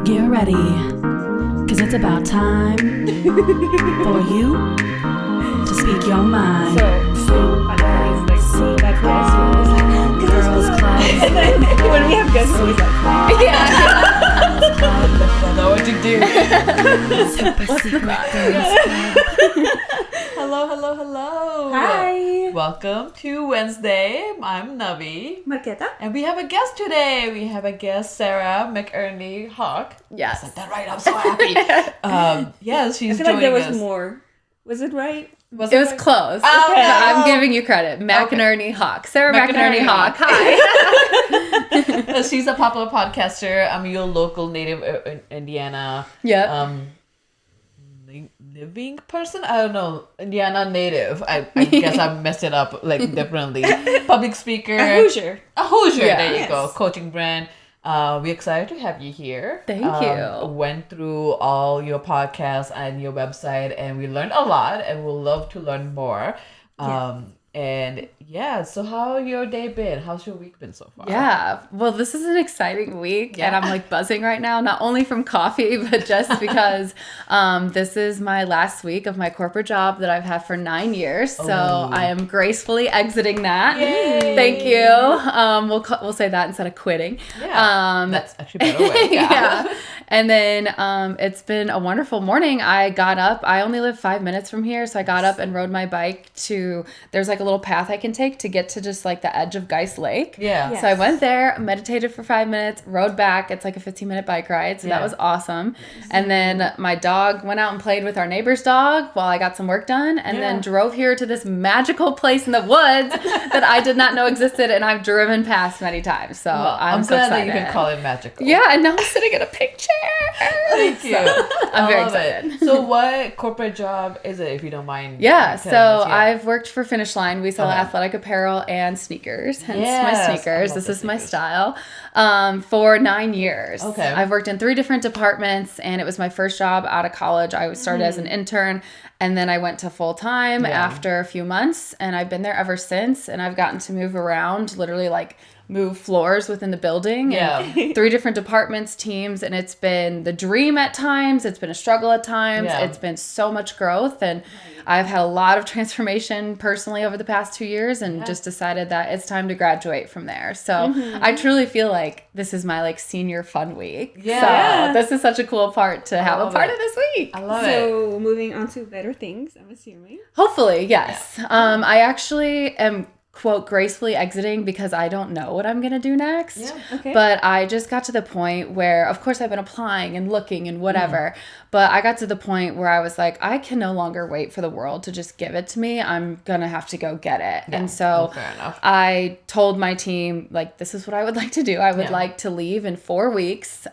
Get ready, cause it's about time for you to speak your mind. So that Girls Club. when we have guests, it's always like, I know what you do. Super secret Girls Club. Hello. hi, Welcome to Wednesday. I'm Navi. Marqueta. And we have a guest today. We have a guest, Sara McInerney Hauck. Yes. I said that right. I'm so happy. Yes, she's I feel like there was joining us. more. Was it right? It was right? close. Oh, So no. I'm giving you credit. McInerney Hauck. Sara McInerney Hauck. Hi. She's a popular podcaster. I'm your local native in Indiana. Yep. Living person? I don't know. Indiana native. I guess I messed it up like differently. Public speaker. A Hoosier. A Hoosier. Yeah. There you Yes. go. Coaching brand. We're excited to have you here. Thank you. Went through all your podcasts and your website, and we learned a lot, and we'll love to learn more. And yeah, so how your day been? How's your week been so far? Yeah. Well, this is an exciting week, Yeah. and I'm like buzzing right now, not only from coffee, but just because this is my last week of my corporate job that I've had for 9 years. So Oh. I am gracefully exiting that. Yay. Thank you. We'll say that instead of quitting. Yeah. That's actually a better way. Yeah. And then it's been a wonderful morning. I got up. I only live 5 minutes from here. So I got up and rode my bike to, there's like a little path I can take to get to just like the edge of Geist Lake. Yeah. Yeah. So I went there, meditated for 5 minutes, rode back. It's like a 15-minute bike ride. So Yeah. that was awesome. And then my dog went out and played with our neighbor's dog while I got some work done. And Yeah. then drove here to this magical place in the woods that I did not know existed. And I've driven past many times. So Well, I'm so glad excited. that you can call it magical. Yeah, and now I'm sitting in a pink chair. Thank you. I'm very love it. excited. So what corporate job is it, if you don't mind? Yeah, telling so us? Yeah. I've worked for Finish Line. We sell Okay. athletic apparel and sneakers, hence Yes, my I sneakers. love This the is my sneakers. style. For 9 years. Okay. I've worked in 3 different departments, and it was my first job out of college. I started as an intern, and then I went to full time Yeah. after a few months, and I've been there ever since. And I've gotten to move around, literally like move floors within the building. Yeah. And 3 different departments, teams, and it's been the dream at times. It's been a struggle at times. Yeah. It's been so much growth, and I've had a lot of transformation personally over the past 2 years, and just decided that it's time to graduate from there. So I truly feel like this is my like senior fun week. Yeah. So this is such a cool part to have a love part it. of this week. I love it. So moving on to better things, I'm assuming. Hopefully, yes. I actually am, quote, gracefully exiting because I don't know what I'm going to do next. Yeah. Okay. But I just got to the point where, of course, I've been applying and looking and whatever. But I got to the point where I was like, I can no longer wait for the world to just give it to me. I'm going to have to go get it. Yeah. And so Fair enough. I told my team, like, this is what I would like to do. I would Yeah. like to leave in 4 weeks.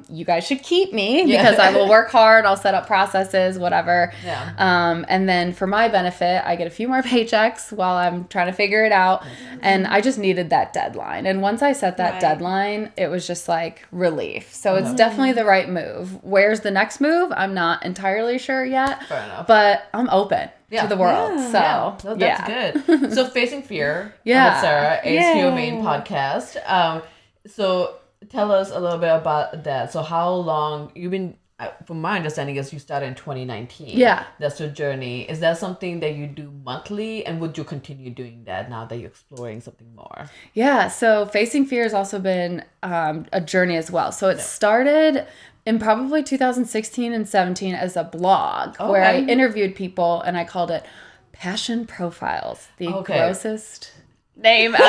You guys should keep me Yeah. because I will work hard. I'll set up processes, whatever. Yeah. And then for my benefit, I get a few more paychecks while I'm trying to figure it out. And I just needed that deadline. And once I set that Right. deadline, it was just like relief. So it's definitely the right move. Where's the next move? I'm not entirely sure yet. Fair enough. But I'm open Yeah. to the world. Yeah. So No, that's good. So Facing Fear Yeah. with Sarah is Yay. your main podcast. So tell us a little bit about that. So how long you've been, from my understanding is you started in 2019. Yeah. That's your journey. Is that something that you do monthly, and would you continue doing that now that you're exploring something more? Yeah, so Facing Fear has also been a journey as well. So it started in probably 2016 and 17 as a blog where I Okay. interviewed people, and I called it Passion Profiles, the Okay. grossest name ever.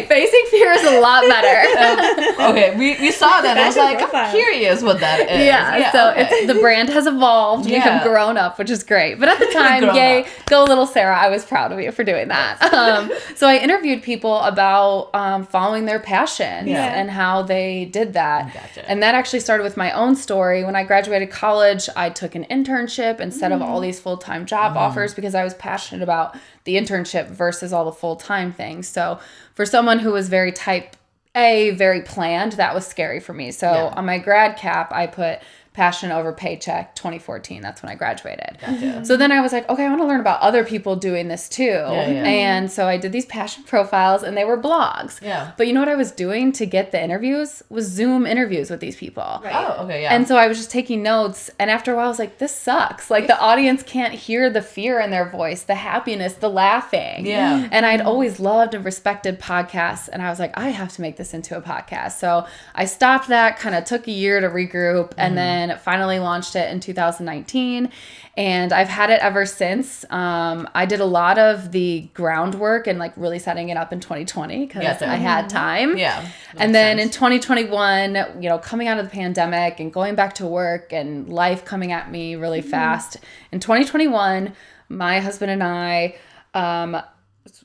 Facing Fear is a lot better. Okay, we saw that. I was Fashion like, profile. I'm curious what that is. Yeah, so okay. it's the brand has evolved. Yeah. We've grown up, which is great. But at the time, Grown yay, up. go little Sarah. I was proud of you for doing that. So I interviewed people about following their passions Yeah. and how they did that. Gotcha. And that actually started with my own story. When I graduated college, I took an internship instead of all these full-time job offers because I was passionate about the internship versus all the full-time things. So for someone who was very type A, very planned, that was scary for me. So Yeah. on my grad cap, I put Passion Over Paycheck 2014. That's when I graduated. Gotcha. So then I was like, okay, I want to learn about other people doing this too. And so I did these passion profiles, and they were blogs. Yeah. But you know what I was doing to get the interviews was Zoom interviews with these people. Right. Oh, okay, yeah. And so I was just taking notes, and after a while I was like, this sucks. Like, the audience can't hear the fear in their voice, the happiness, the laughing. Yeah. And I'd always loved and respected podcasts, and I was like, I have to make this into a podcast. So I stopped that, kind of took a year to regroup, and then finally launched it in 2019. And I've had it ever since. I did a lot of the groundwork and like really setting it up in 2020 because I had time. Yeah. And then in 2021, you know, coming out of the pandemic and going back to work and life coming at me really fast. In 2021, my husband and I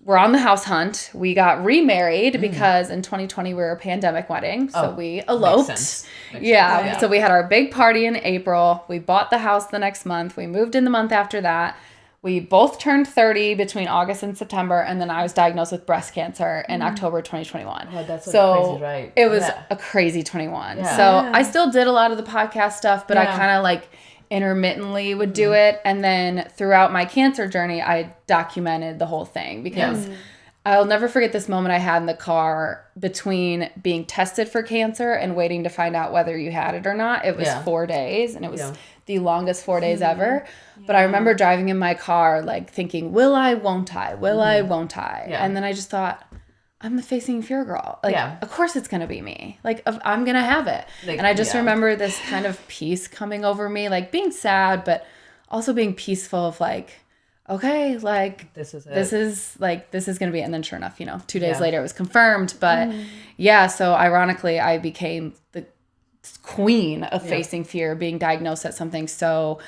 were on the house hunt. We got remarried because in 2020 we were a pandemic wedding. So we eloped. Makes sense. Yeah. So we had our big party in April. We bought the house the next month. We moved in the month after that. We both turned 30 between August and September, and then I was diagnosed with breast cancer in October 2021. Oh, that's so crazy, right? It was a crazy 21. Yeah. So I still did a lot of the podcast stuff, but I kind of like intermittently would do it. And then throughout my cancer journey, I documented the whole thing because I'll never forget this moment I had in the car between being tested for cancer and waiting to find out whether you had it or not. It was 4 days, and it was the longest 4 days ever. But I remember driving in my car, like thinking, will I, won't I? Will I, won't I? Yeah. And then I just thought, I'm the Facing Fear girl. Like, of course it's going to be me. Like, I'm going to have it. Like, and I just remember this kind of peace coming over me, like being sad, but also being peaceful of like, okay, like this is it. This is going to be it. And then sure enough, you know, 2 days later it was confirmed. But so ironically, I became the queen of facing fear, being diagnosed at something so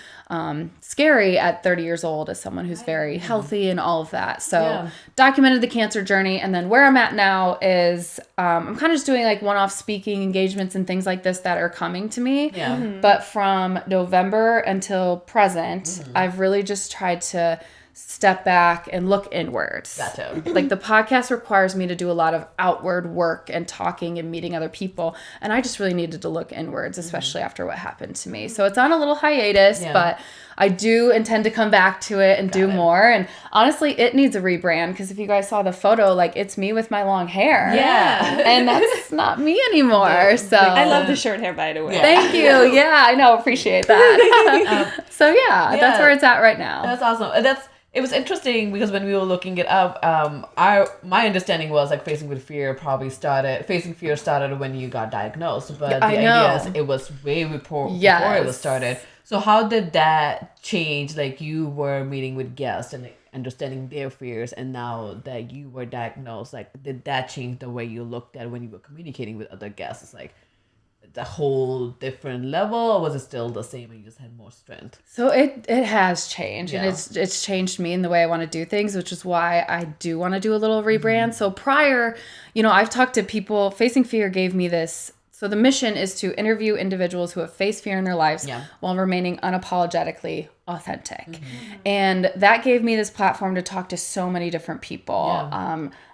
scary at 30 years old as someone who's very healthy and all of that. So documented the cancer journey. And then where I'm at now is I'm kind of just doing like one-off speaking engagements and things like this that are coming to me. Yeah. But from November until present, I've really just tried to step back and look inwards. Gotcha. Like the podcast requires me to do a lot of outward work and talking and meeting other people. And I just really needed to look inwards, especially after what happened to me. So it's on a little hiatus, but I do intend to come back to it and do more. And honestly, it needs a rebrand because if you guys saw the photo, like it's me with my long hair. Yeah. And that's not me anymore. So I love the short hair, by the way. thank you. Yeah, I know. Appreciate that. So that's where it's at right now. That's awesome. It was interesting because when we were looking it up, my understanding was like facing fear started when you got diagnosed, but the idea is it was way before it was started. So how did that change? Like you were meeting with guests and understanding their fears, and now that you were diagnosed, like did that change the way you looked at when you were communicating with other guests? It's like a whole different level, or was it still the same and you just had more strength? So it has changed, and it's changed me in the way I want to do things, which is why I do want to do a little rebrand. So prior, you know, I've talked to people. Facing Fear gave me this. So the mission is to interview individuals who have faced fear in their lives while remaining unapologetically authentic. And that gave me this platform to talk to so many different people.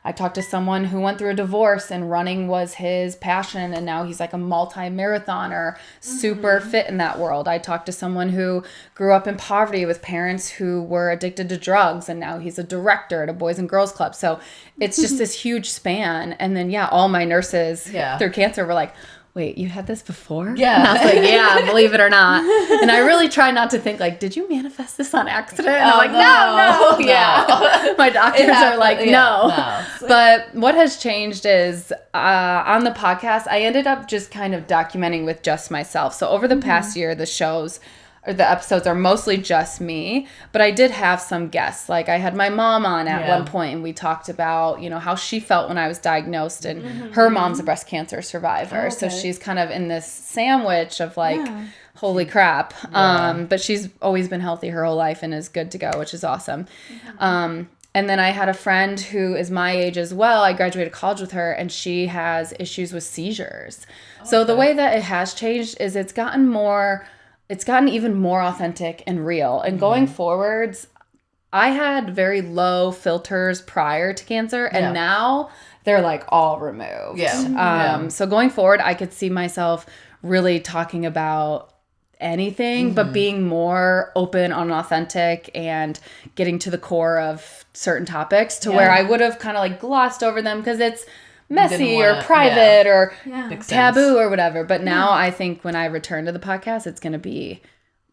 I talked to someone who went through a divorce and running was his passion, and now he's like a multi-marathoner, super fit in that world. I talked to someone who grew up in poverty with parents who were addicted to drugs, and now he's a director at a Boys and Girls Club. So it's just this huge span. And then, all my nurses through cancer were like, wait, you had this before? Yeah. And I was like, yeah, believe it or not. And I really try not to think like, did you manifest this on accident? And I'm like, no. Yeah. My doctors are like, no. But what has changed is on the podcast, I ended up just kind of documenting with just myself. So over the past year, the episodes are mostly just me, but I did have some guests. Like I had my mom on at one point, and we talked about, you know, how she felt when I was diagnosed, and her mom's a breast cancer survivor. So she's kind of in this sandwich of like, holy crap. But she's always been healthy her whole life and is good to go, which is awesome. And then I had a friend who is my age as well. I graduated college with her, and she has issues with seizures. So the way that it has changed is it's gotten even more authentic and real. And going forwards, I had very low filters prior to cancer, and now they're like all removed. So going forward, I could see myself really talking about anything, but being more open and authentic and getting to the core of certain topics to where I would have kind of like glossed over them because it's messy or private or taboo or whatever. But now I think when I return to the podcast, it's going to be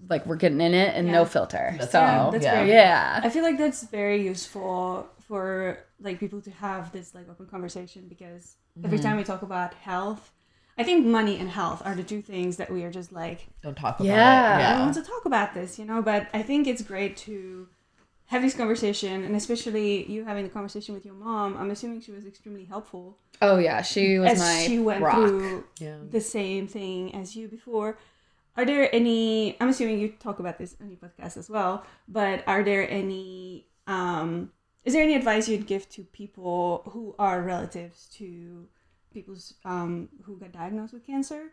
like we're getting in it and no filter. That's great. Yeah. I feel like that's very useful for like people to have this like open conversation because every time we talk about health, I think money and health are the two things that we are just like don't talk about it. I don't want to talk about this, but I think it's great to have this conversation, and especially you having the conversation with your mom. I'm assuming she was extremely helpful. Oh yeah, she was she went through the same thing as you before. Are there any, I'm assuming you talk about this on your podcast as well, but are there any is there any advice you'd give to people who are relatives to people's who got diagnosed with cancer?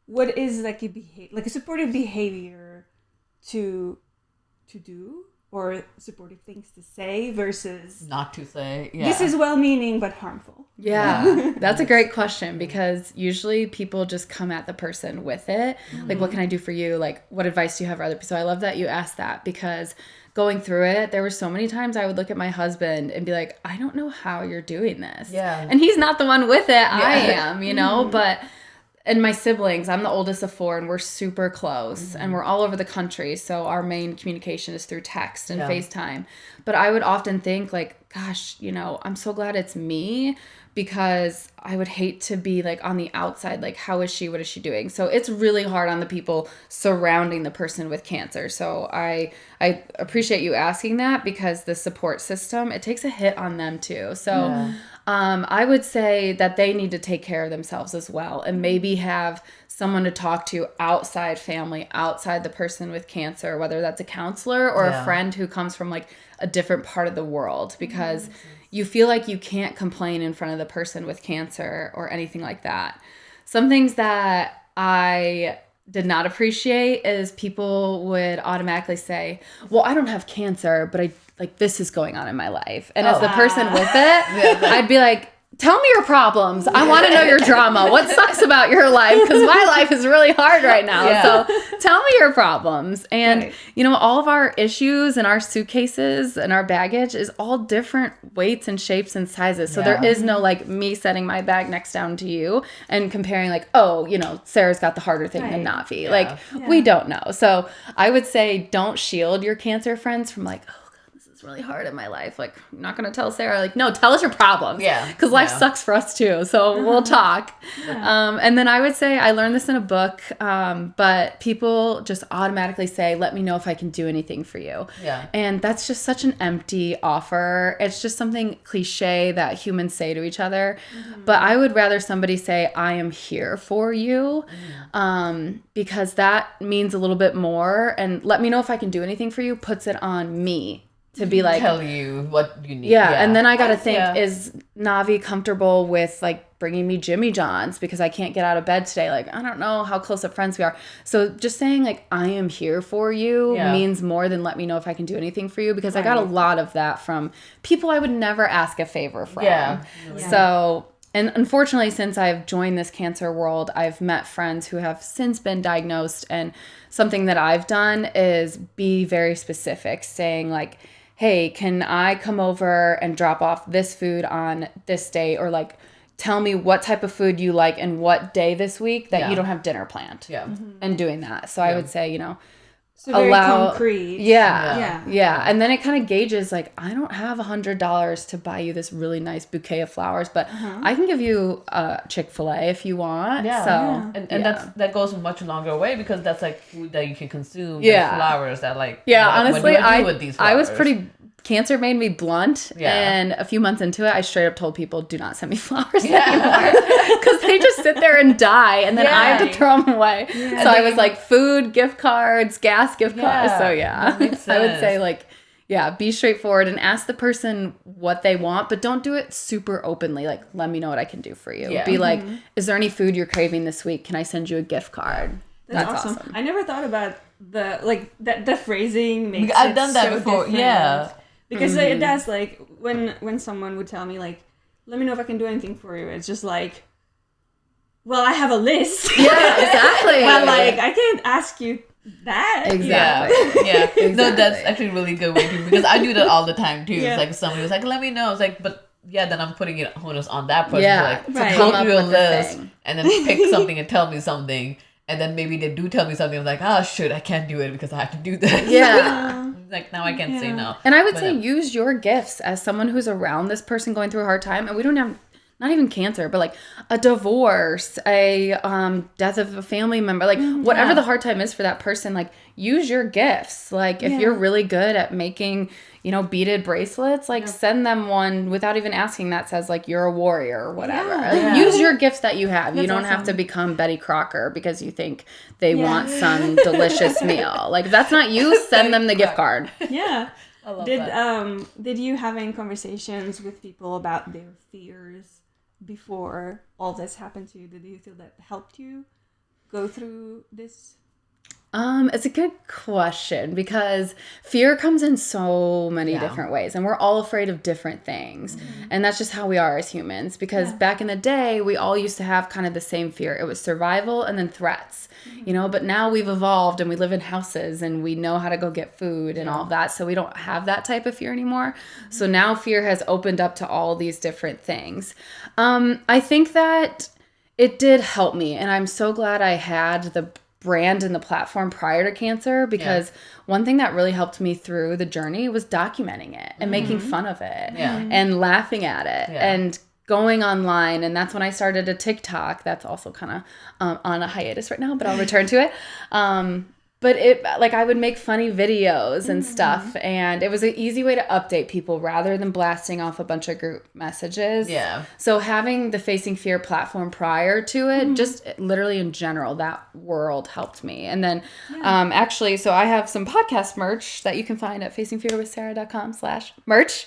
What is like a supportive behavior to do, or supportive things to say versus not to say? This is well-meaning but harmful. Yeah, that's a great question because usually people just come at the person with it. Like, what can I do for you? Like, what advice do you have for other people? So I love that you asked that because going through it, there were so many times I would look at my husband and be like, I don't know how you're doing this. Yeah. And he's not the one with it. I am, but... And my siblings, I'm the oldest of 4 and we're super close and we're all over the country. So our main communication is through text and FaceTime. But I would often think like, gosh, I'm so glad it's me because I would hate to be like on the outside. Like, how is she? What is she doing? So it's really hard on the people surrounding the person with cancer. So I appreciate you asking that because the support system, it takes a hit on them too. So I would say that they need to take care of themselves as well and maybe have someone to talk to outside family, outside the person with cancer, whether that's a counselor or a friend who comes from like a different part of the world because you feel like you can't complain in front of the person with cancer or anything like that. Some things that I did not appreciate is people would automatically say, well, I don't have cancer, but this is going on in my life. And as the person with it, I'd be like, tell me your problems. I want to know your drama. What sucks about your life? Because my life is really hard right now. So tell me your problems. And, all of our issues and our suitcases and our baggage is all different weights and shapes and sizes. So there is no like me setting my bag next down to you and comparing like, Sarah's got the harder thing than Navi. Like, we don't know. So I would say don't shield your cancer friends from like, really hard in my life. Like, I'm not going to tell Sarah, like, no, tell us your problems. Yeah. Because life sucks for us too. So we'll talk. Yeah. And then I would say, I learned this in a book, but people just automatically say, let me know if I can do anything for you. Yeah. And that's just such an empty offer. It's just something cliche that humans say to each other. But I would rather somebody say, I am here for you. Because that means a little bit more. And let me know if I can do anything for you puts it on me. To be like, tell you what you need. Yeah, and then I gotta think, is Navi comfortable with like bringing me Jimmy John's because I can't get out of bed today? Like, I don't know how close of friends we are. So just saying like, I am here for you means more than let me know if I can do anything for you because I got a lot of that from people I would never ask a favor from. So, and unfortunately, since I've joined this cancer world, I've met friends who have since been diagnosed, and something that I've done is be very specific, saying like, hey, can I come over and drop off this food on this day? Or like, tell me what type of food you like and what day this week that you don't have dinner planned. Yeah. And doing that. So I would say, so very concrete. Yeah. And then it kind of gauges like, I don't have $100 to buy you this really nice bouquet of flowers, but I can give you Chick-fil-A if you want. Yeah. So and that goes a much longer way because that's like food that you can consume. Yeah. Flowers that like. Yeah. Honestly, I was pretty. Cancer made me blunt, and a few months into it, I straight up told people, do not send me flowers anymore, because they just sit there and die, and then I have to throw them away. Yeah. So I was like, food, gift cards, gas gift cards. So I would say like, be straightforward and ask the person what they want, but don't do it super openly. Like, let me know what I can do for you. Yeah. Be like, is there any food you're craving this week? Can I send you a gift card? That's awesome. I never thought about the phrasing makes I've done that before. Different. Yeah. Because it does, like, when someone would tell me, like, let me know if I can do anything for you, it's just like, well, I have a list. Yeah, exactly. But, like, like, I can't ask you that. Exactly. Yeah. Exactly. No, that's actually a really good way to, because I do that all the time too. Yeah. It's like somebody was like, let me know. It's like, but yeah, then I'm putting it onus on that person Yeah. to like Right. go Come up through a with the list thing. and then pick something and tell me something. And then maybe they do tell me something. I'm like, oh, shit, I can't do it because I have to do this. Yeah. Like, now I can't say no. And I would But, say use your gifts as someone who's around this person going through a hard time. And we don't have, not even cancer, but like a divorce, a death of a family member, like whatever the hard time is for that person, like use your gifts. Like if you're really good at making, beaded bracelets, like send them one without even asking that says like you're a warrior or whatever. Like, use your gifts that you have. You don't have to become Betty Crocker because you think they want some delicious meal. Like if that's not you, send them the gift card. Yeah. I love that. Did you have any conversations with people about their fears before all this happened to you? Did you feel that helped you go through this? It's a good question because fear comes in so many different ways and we're all afraid of different things. And that's just how we are as humans because back in the day, we all used to have kind of the same fear. It was survival and then threats, but now we've evolved and we live in houses and we know how to go get food and all of that. So we don't have that type of fear anymore. So now fear has opened up to all these different things. I think that it did help me and I'm so glad I had the brand and the platform prior to cancer because one thing that really helped me through the journey was documenting it and making fun of it and laughing at it and going online. And that's when I started a TikTok that's also kind of on a hiatus right now, but I'll return to it. But I would make funny videos and stuff, and it was an easy way to update people rather than blasting off a bunch of group messages. Yeah. So having the Facing Fear platform prior to it, just literally in general, that world helped me. And then actually, so I have some podcast merch that you can find at facingfearwithsara.com/merch.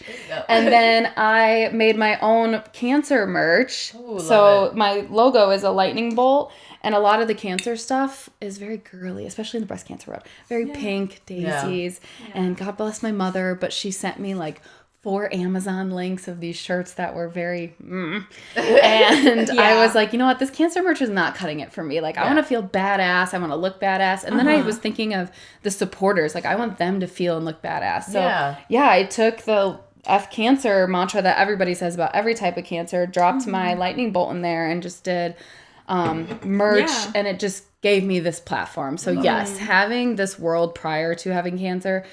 And then I made my own cancer merch. Ooh, so my logo is a lightning bolt. And a lot of the cancer stuff is very girly, especially in the breast cancer world. Very pink daisies. And God bless my mother, but she sent me like 4 Amazon links of these shirts that were very And I was like, you know what? This cancer merch is not cutting it for me. Like, I want to feel badass. I want to look badass. And then I was thinking of the supporters. Like, I want them to feel and look badass. So, I took the F cancer mantra that everybody says about every type of cancer, dropped my lightning bolt in there and just did merch and it just gave me this platform. So yes, having this world prior to having cancer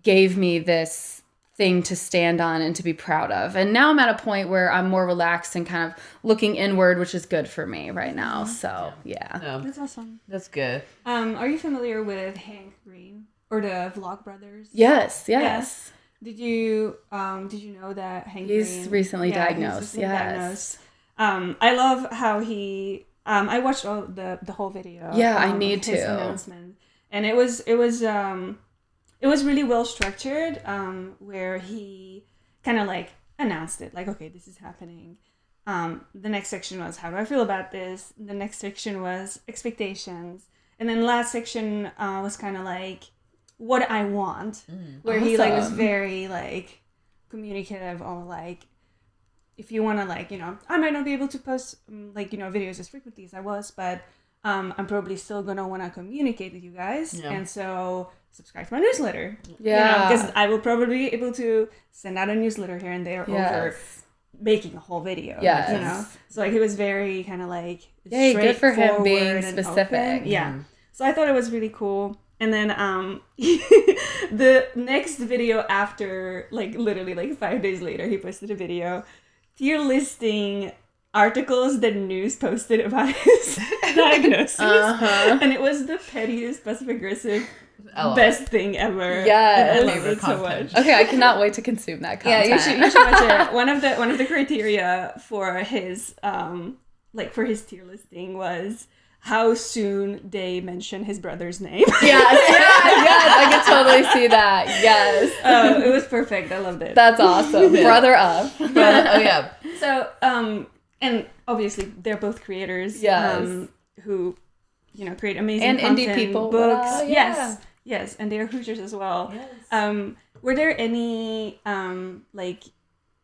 gave me this thing to stand on and to be proud of. And now I'm at a point where I'm more relaxed and kind of looking inward, which is good for me right now. So No, That's awesome. that's good. Are you familiar with Hank Green or the Vlog Brothers? Yes. Did you know that Hank He's Green recently diagnosed. He's recently diagnosed. I love how he I watched all the whole video. I need his to. announcement, and it was really well structured. Where he kind of like announced it, like, okay, this is happening. The next section was, how do I feel about this? The next section was expectations, and then the last section was kind of like what I want, where he like was very like communicative on like, if you want to like, I might not be able to post videos as frequently as I was, but I'm probably still going to want to communicate with you guys. Yeah. And so subscribe to my newsletter. Yeah. Because I will probably be able to send out a newsletter here and there over making a whole video. Yeah. So like it was very kind of like good for him being specific. Open. Yeah. So I thought it was really cool. And then the next video after, like literally like 5 days later, he posted a video tier listing articles that news posted about his diagnosis. And it was the pettiest, passive-aggressive, best thing ever. Yes. I love it so much. Okay, I cannot wait to consume that content. Yeah, you should watch it. One of the criteria for his for his tier listing was how soon they mention his brother's name. Yes, I can totally see that. Yes. It was perfect. I loved it. That's awesome. Brother of. So, and obviously they're both creators. Yes. Who, create amazing and content, indie people. books. Yes, and they're Hoosiers as well. Yes. Were there any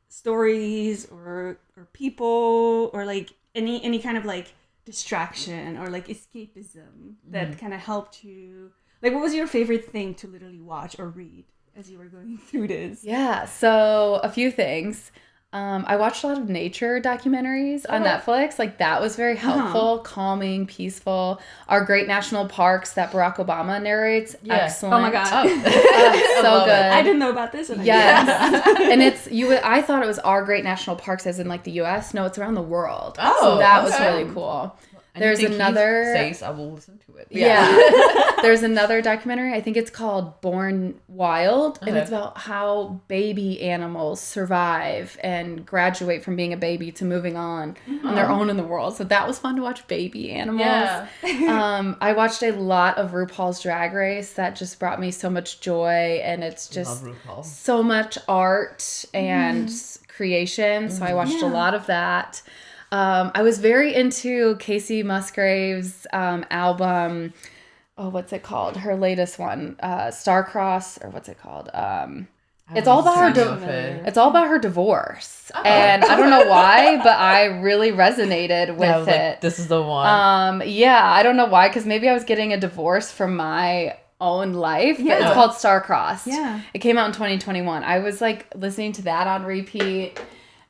stories or people or like any kind of like distraction or like escapism that kind of helped you? Like, what was your favorite thing to literally watch or read as you were going through this? Yeah, so a few things. I watched a lot of nature documentaries on Netflix. Like, that was very helpful, calming, peaceful. Our great national parks that Barack Obama narrates, excellent. Oh my God. So good. I didn't know about this. Yes. And I thought it was our great national parks as in like the US. No, it's around the world. Oh, so that was really cool. There's another says I will listen to it. Yeah. There's another documentary. I think it's called Born Wild, and it's about how baby animals survive and graduate from being a baby to moving on their own in the world. So that was fun to watch baby animals. Yeah. I watched a lot of RuPaul's Drag Race. That just brought me so much joy, and it's just so much art and creation. So I watched a lot of that. I was very into Casey Musgrave's album. Oh, what's it called? Her latest one, Starcross, or what's it called? It's all about it's all about her divorce, and I don't know why, but I really resonated with it. Like, this is the one. Yeah, I don't know why, because maybe I was getting a divorce from my own life. But it's called Starcross. Yeah, it came out in 2021. I was like listening to that on repeat.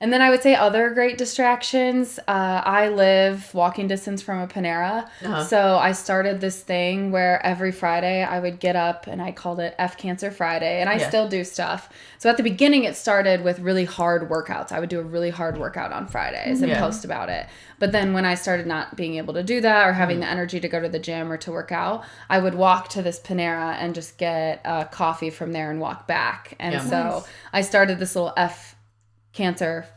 And then I would say other great distractions. I live walking distance from a Panera. So I started this thing where every Friday I would get up and I called it F Cancer Friday. And I still do stuff. So at the beginning it started with really hard workouts. I would do a really hard workout on Fridays and post about it. But then when I started not being able to do that or having the energy to go to the gym or to work out, I would walk to this Panera and just get a coffee from there and walk back. And so I started this little Cancer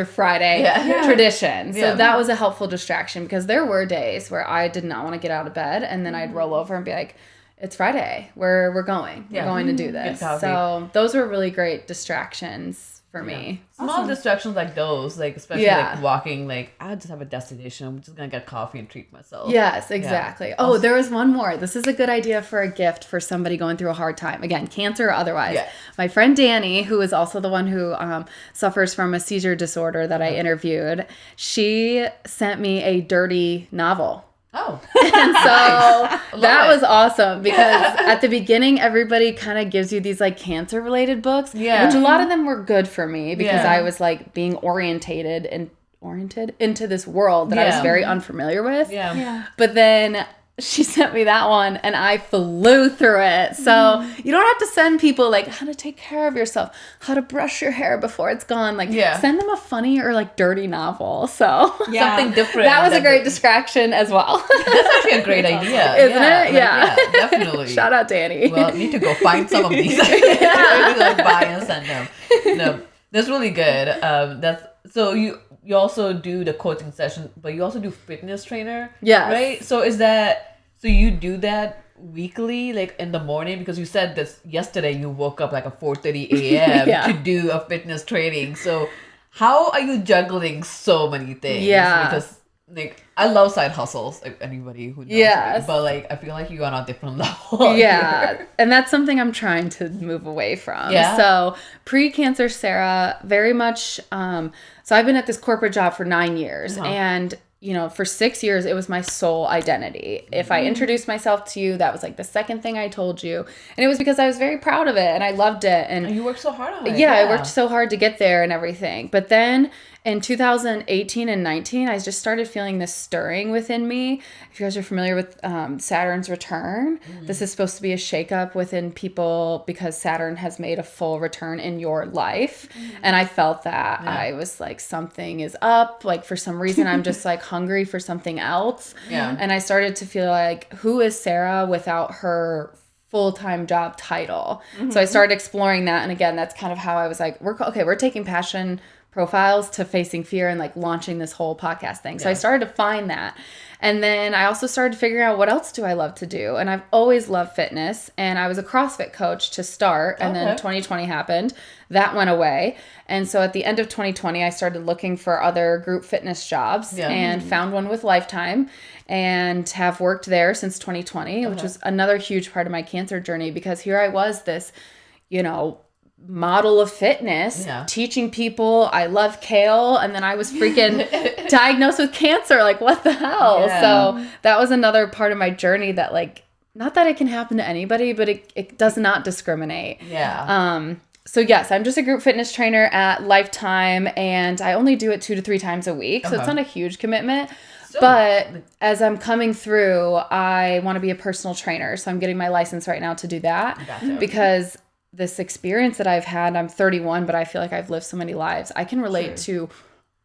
Friday tradition. So that was a helpful distraction because there were days where I did not want to get out of bed, and then I'd roll over and be like, it's Friday. We're going. We're going to do this. So those were really great distractions for me. Small distractions like those, like especially like walking, like I just have a destination. I'm just gonna get coffee and treat myself. Yes, exactly. Yeah. Oh, there was one more. This is a good idea for a gift for somebody going through a hard time. Again, cancer or otherwise. Yeah. My friend Danny, who is also the one who suffers from a seizure disorder that I interviewed, she sent me a dirty novel. Oh. And so that was awesome because at the beginning, everybody kind of gives you these like cancer related books, which a lot of them were good for me because I was like being oriented into this world that I was very unfamiliar with. But then she sent me that one and I flew through it. So you don't have to send people like how to take care of yourself, how to brush your hair before it's gone. Like send them a funny or like dirty novel. So something different. That was a great distraction as well. That's actually a great idea. Isn't it? Yeah, definitely. Shout out Danny. Well, need to go find some of these. Maybe like buy and send them. No, that's really good. So you also do the coaching session, but you also do fitness trainer. Yeah. Right? So you do that weekly, like in the morning? Because you said this yesterday, you woke up like at 4:30 a.m. to do a fitness training. So how are you juggling so many things? Yeah. Because like I love side hustles, like anybody who knows me, but like I feel like you are on a different level. Yeah. And that's something I'm trying to move away from. Yeah. So pre-cancer Sarah, very much so I've been at this corporate job for 9 years and you know, for 6 years, it was my sole identity. If I introduced myself to you, that was like the second thing I told you. And it was because I was very proud of it and I loved it. And you worked so hard on it. Yeah, I worked so hard to get there and everything. But then in 2018 and 19, I just started feeling this stirring within me. If you guys are familiar with Saturn's return, this is supposed to be a shakeup within people because Saturn has made a full return in your life. And I felt that. I was like, something is up. Like for some reason, I'm just like hungry for something else. Yeah. And I started to feel like, who is Sarah without her full-time job title? So I started exploring that. And again, that's kind of how I was like, we're taking passion profiles to facing fear and like launching this whole podcast thing. So I started to find that. And then I also started figuring out what else do I love to do. And I've always loved fitness. And I was a CrossFit coach to start. And then 2020 happened. That went away. And so at the end of 2020, I started looking for other group fitness jobs and found one with Lifetime and have worked there since 2020, which was another huge part of my cancer journey because here I was, this, you know, model of fitness, teaching people I love kale, and then I was freaking diagnosed with cancer. Like, what the hell? Yeah. So that was another part of my journey that, like, not that it can happen to anybody, but it does not discriminate. Yeah. So yes, I'm just a group fitness trainer at Lifetime, and I only do it 2 to 3 times a week. So it's not a huge commitment. But as I'm coming through, I want to be a personal trainer. So I'm getting my license right now to do that. Gotcha. Because this experience that I've had, I'm 31, but I feel like I've lived so many lives. I can relate to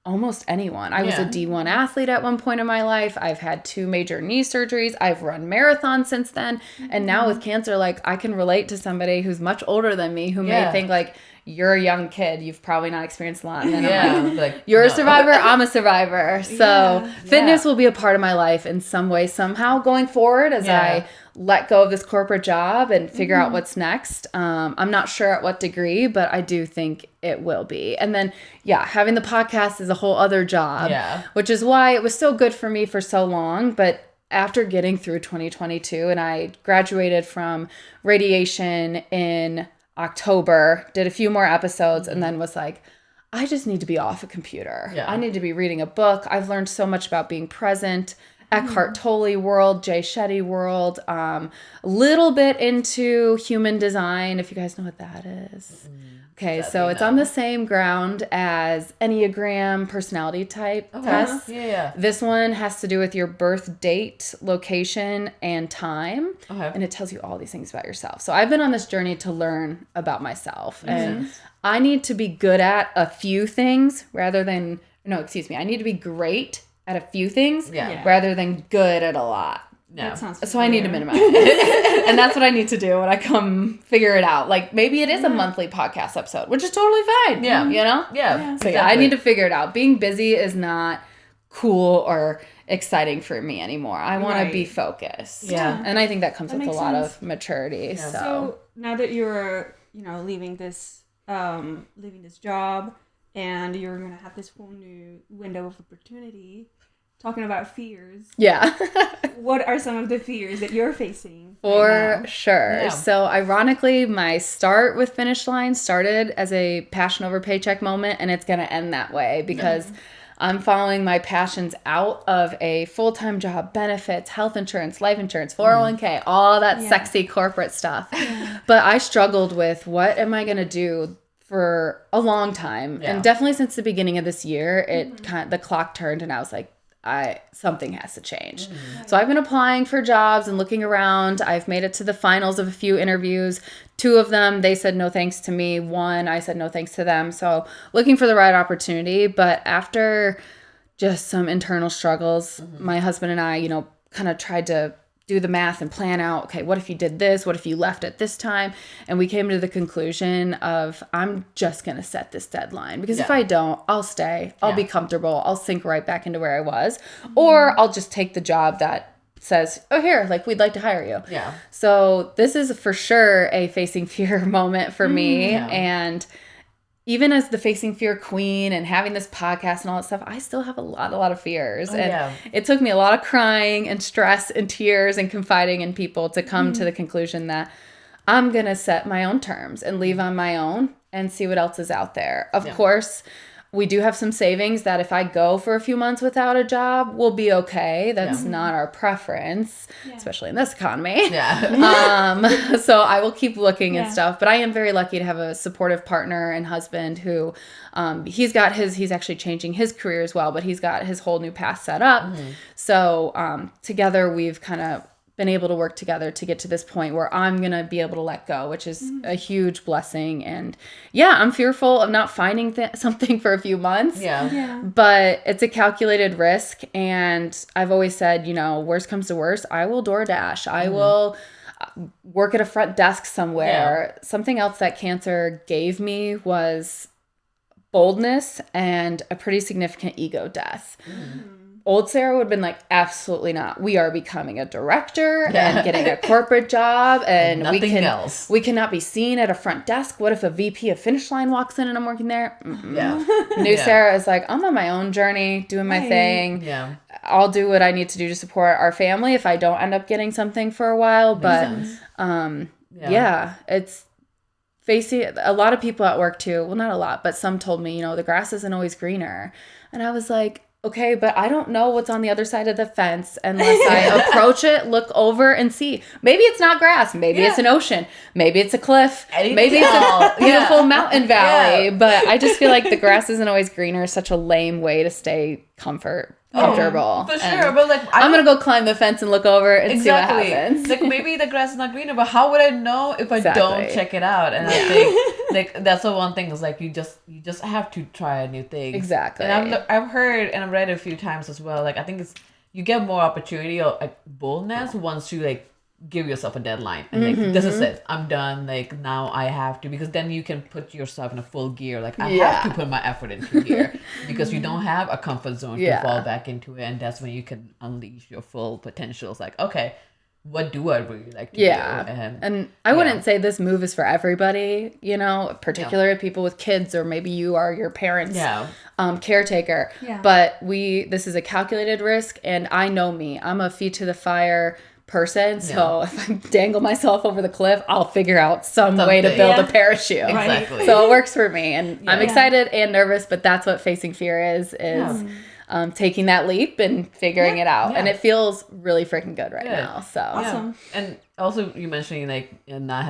almost anyone. I was a D1 athlete at one point in my life. I've had 2 major knee surgeries. I've run marathons since then. And now with cancer, like, I can relate to somebody who's much older than me who may think, like, you're a young kid. You've probably not experienced a lot. And then I'm like, you're a survivor. I'm a survivor. So fitness will be a part of my life in some way, somehow going forward as I let go of this corporate job and figure out what's next. I'm not sure at what degree, but I do think it will be. And then, having the podcast is a whole other job, which is why it was so good for me for so long. But after getting through 2022, and I graduated from radiation in October, did a few more episodes, and then was like, I just need to be off a computer. I need to be reading a book. I've learned so much about being present. Eckhart Tolle world, Jay Shetty world, a little bit into human design, if you guys know what that is. Okay, so it's on the same ground as Enneagram personality type tests. This one has to do with your birth date, location, and time. And it tells you all these things about yourself. So I've been on this journey to learn about myself. And I need to be good at a few things I need to be great at a few things rather than good at a lot. That sounds familiar. So I need to minimize it. And that's what I need to do when I come figure it out. Like, maybe it is a monthly podcast episode, which is totally fine. Yeah. You know? Yeah. So I need to figure it out. Being busy is not cool or exciting for me anymore. I want to be focused. Yeah. And I think that comes with a lot of maturity. Yeah. So now that you're, leaving this job and you're going to have this whole new window of opportunity, talking about fears. Yeah. What are some of the fears that you're facing? For sure. Yeah. So ironically, my start with Finish Line started as a passion over paycheck moment, and it's going to end that way because I'm following my passions out of a full-time job, benefits, health insurance, life insurance, 401k, all that sexy corporate stuff. But I struggled with, what am I going to do for a long time? And definitely since the beginning of this year, the clock turned and I was like, something has to change. So I've been applying for jobs and looking around. I've made it to the finals of a few interviews. 2 of them, they said no thanks to me. 1, I said no thanks to them. So looking for the right opportunity. But after just some internal struggles, my husband and I, kind of tried to do the math and plan out, okay, what if you did this? What if you left at this time? And we came to the conclusion of, I'm just going to set this deadline, because if I don't, I'll stay. I'll be comfortable. I'll sink right back into where I was. Or I'll just take the job that says, oh, here, like, we'd like to hire you. Yeah. So this is for sure a facing fear moment for me. And even as the facing fear queen and having this podcast and all that stuff, I still have a lot of fears. It took me a lot of crying and stress and tears and confiding in people to come to the conclusion that I'm going to set my own terms and leave on my own and see what else is out there. Of course, we do have some savings that if I go for a few months without a job, we'll be okay. That's not our preference, especially in this economy. So I will keep looking and stuff. But I am very lucky to have a supportive partner and husband who, he's actually changing his career as well, but he's got his whole new path set up. So together we've kind of been able to work together to get to this point where I'm going to be able to let go, which is a huge blessing. And I'm fearful of not finding something for a few months, but it's a calculated risk. And I've always said, worst comes to worst, I will DoorDash. I will work at a front desk somewhere. Something else that cancer gave me was boldness and a pretty significant ego death. Old Sarah would have been like, absolutely not. We are becoming a director and getting a corporate job, and we cannot be seen at a front desk. What if a VP of Finish Line walks in and I'm working there? New Sarah is like, I'm on my own journey, doing my thing. I'll do what I need to do to support our family if I don't end up getting something for a while. But it's facing a lot of people at work too. Well, not a lot, but some told me, the grass isn't always greener. And I was like, okay, but I don't know what's on the other side of the fence unless I approach it, look over and see. Maybe it's not grass. Maybe it's an ocean. Maybe it's a cliff. Maybe it's a beautiful mountain valley. But I just feel like the grass isn't always greener is such a lame way to stay comfortable. For sure, but like I'm gonna go climb the fence and look over and see what happens. Like maybe the grass is not greener, but how would I know if I don't check it out? And I think like that's the one thing is like you just have to try new things. Exactly. And I've heard and I've read it a few times as well. Like I think you get more opportunity or like boldness once you like give yourself a deadline and like this is it, I'm done, like now I have to, because then you can put yourself in a full gear, like I have to put my effort into here because you don't have a comfort zone to fall back into it, and that's when you can unleash your full potential. It's like, okay, what do I really like to do? And I wouldn't say this move is for everybody, particularly people with kids, or maybe you are your parents' caretaker. But this is a calculated risk, and I know me. I'm a feet to the fire person, so if I dangle myself over the cliff, I'll figure out some way to build a parachute. Exactly. So it works for me, and I'm excited and nervous, but that's what facing fear is taking that leap and figuring it out, and it feels really freaking good now. So awesome. And also you mentioning like not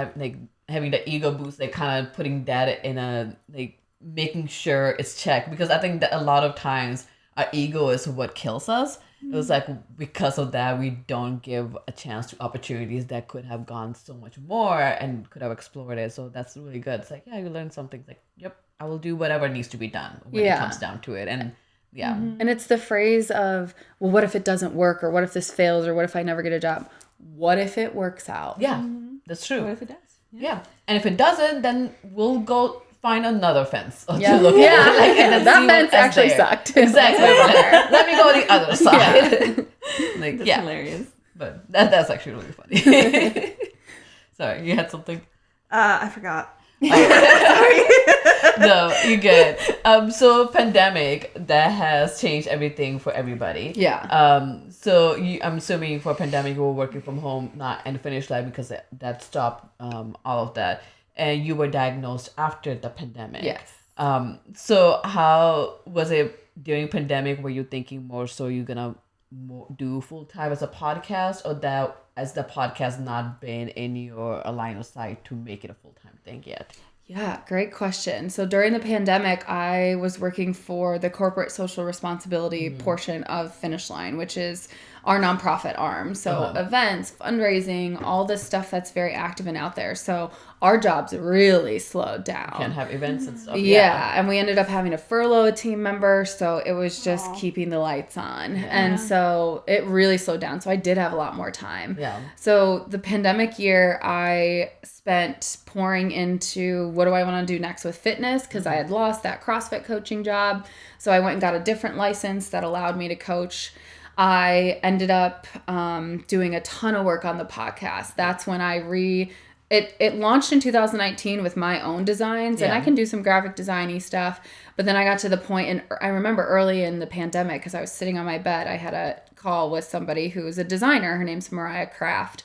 having the ego boost, like kind of putting that in a like making sure it's checked, because I think that a lot of times our ego is what kills us. It was like because of that we don't give a chance to opportunities that could have gone so much more and could have explored it. So that's really good. It's like, you learn something. Like, yep, I will do whatever needs to be done when it comes down to it. And and it's the phrase of, well, what if it doesn't work, or what if this fails, or what if I never get a job? What if it works out? That's true. What if it does? And if it doesn't, then we'll go find another fence to look at. And that fence actually sucked. Exactly. Let me go the other side. That's hilarious. But that's actually really funny. Sorry, you had something? I forgot. No, you good. So pandemic, that has changed everything for everybody. So I'm assuming for pandemic you were working from home, not and finished life, because that stopped all of that. And you were diagnosed after the pandemic. Yes. So how was it during pandemic? Were you thinking more so you're gonna do full time as a podcast, or that as the podcast not been in your line of sight to make it a full time thing yet? Yeah, great question. So during the pandemic, I was working for the corporate social responsibility portion of Finish Line, which is our nonprofit arm. So events, fundraising, all this stuff that's very active and out there. So our jobs really slowed down. Can't have events and stuff. And we ended up having to furlough a team member. So it was just keeping the lights on. And so it really slowed down. So I did have a lot more time. So the pandemic year, I spent pouring into what do I want to do next with fitness, because I had lost that CrossFit coaching job. So I went and got a different license that allowed me to coach. I ended up doing a ton of work on the podcast. That's when it launched in 2019 with my own designs, and I can do some graphic designy stuff. But then I got to the point, and I remember early in the pandemic, because I was sitting on my bed, I had a call with somebody who's a designer. Her name's Mariah Craft,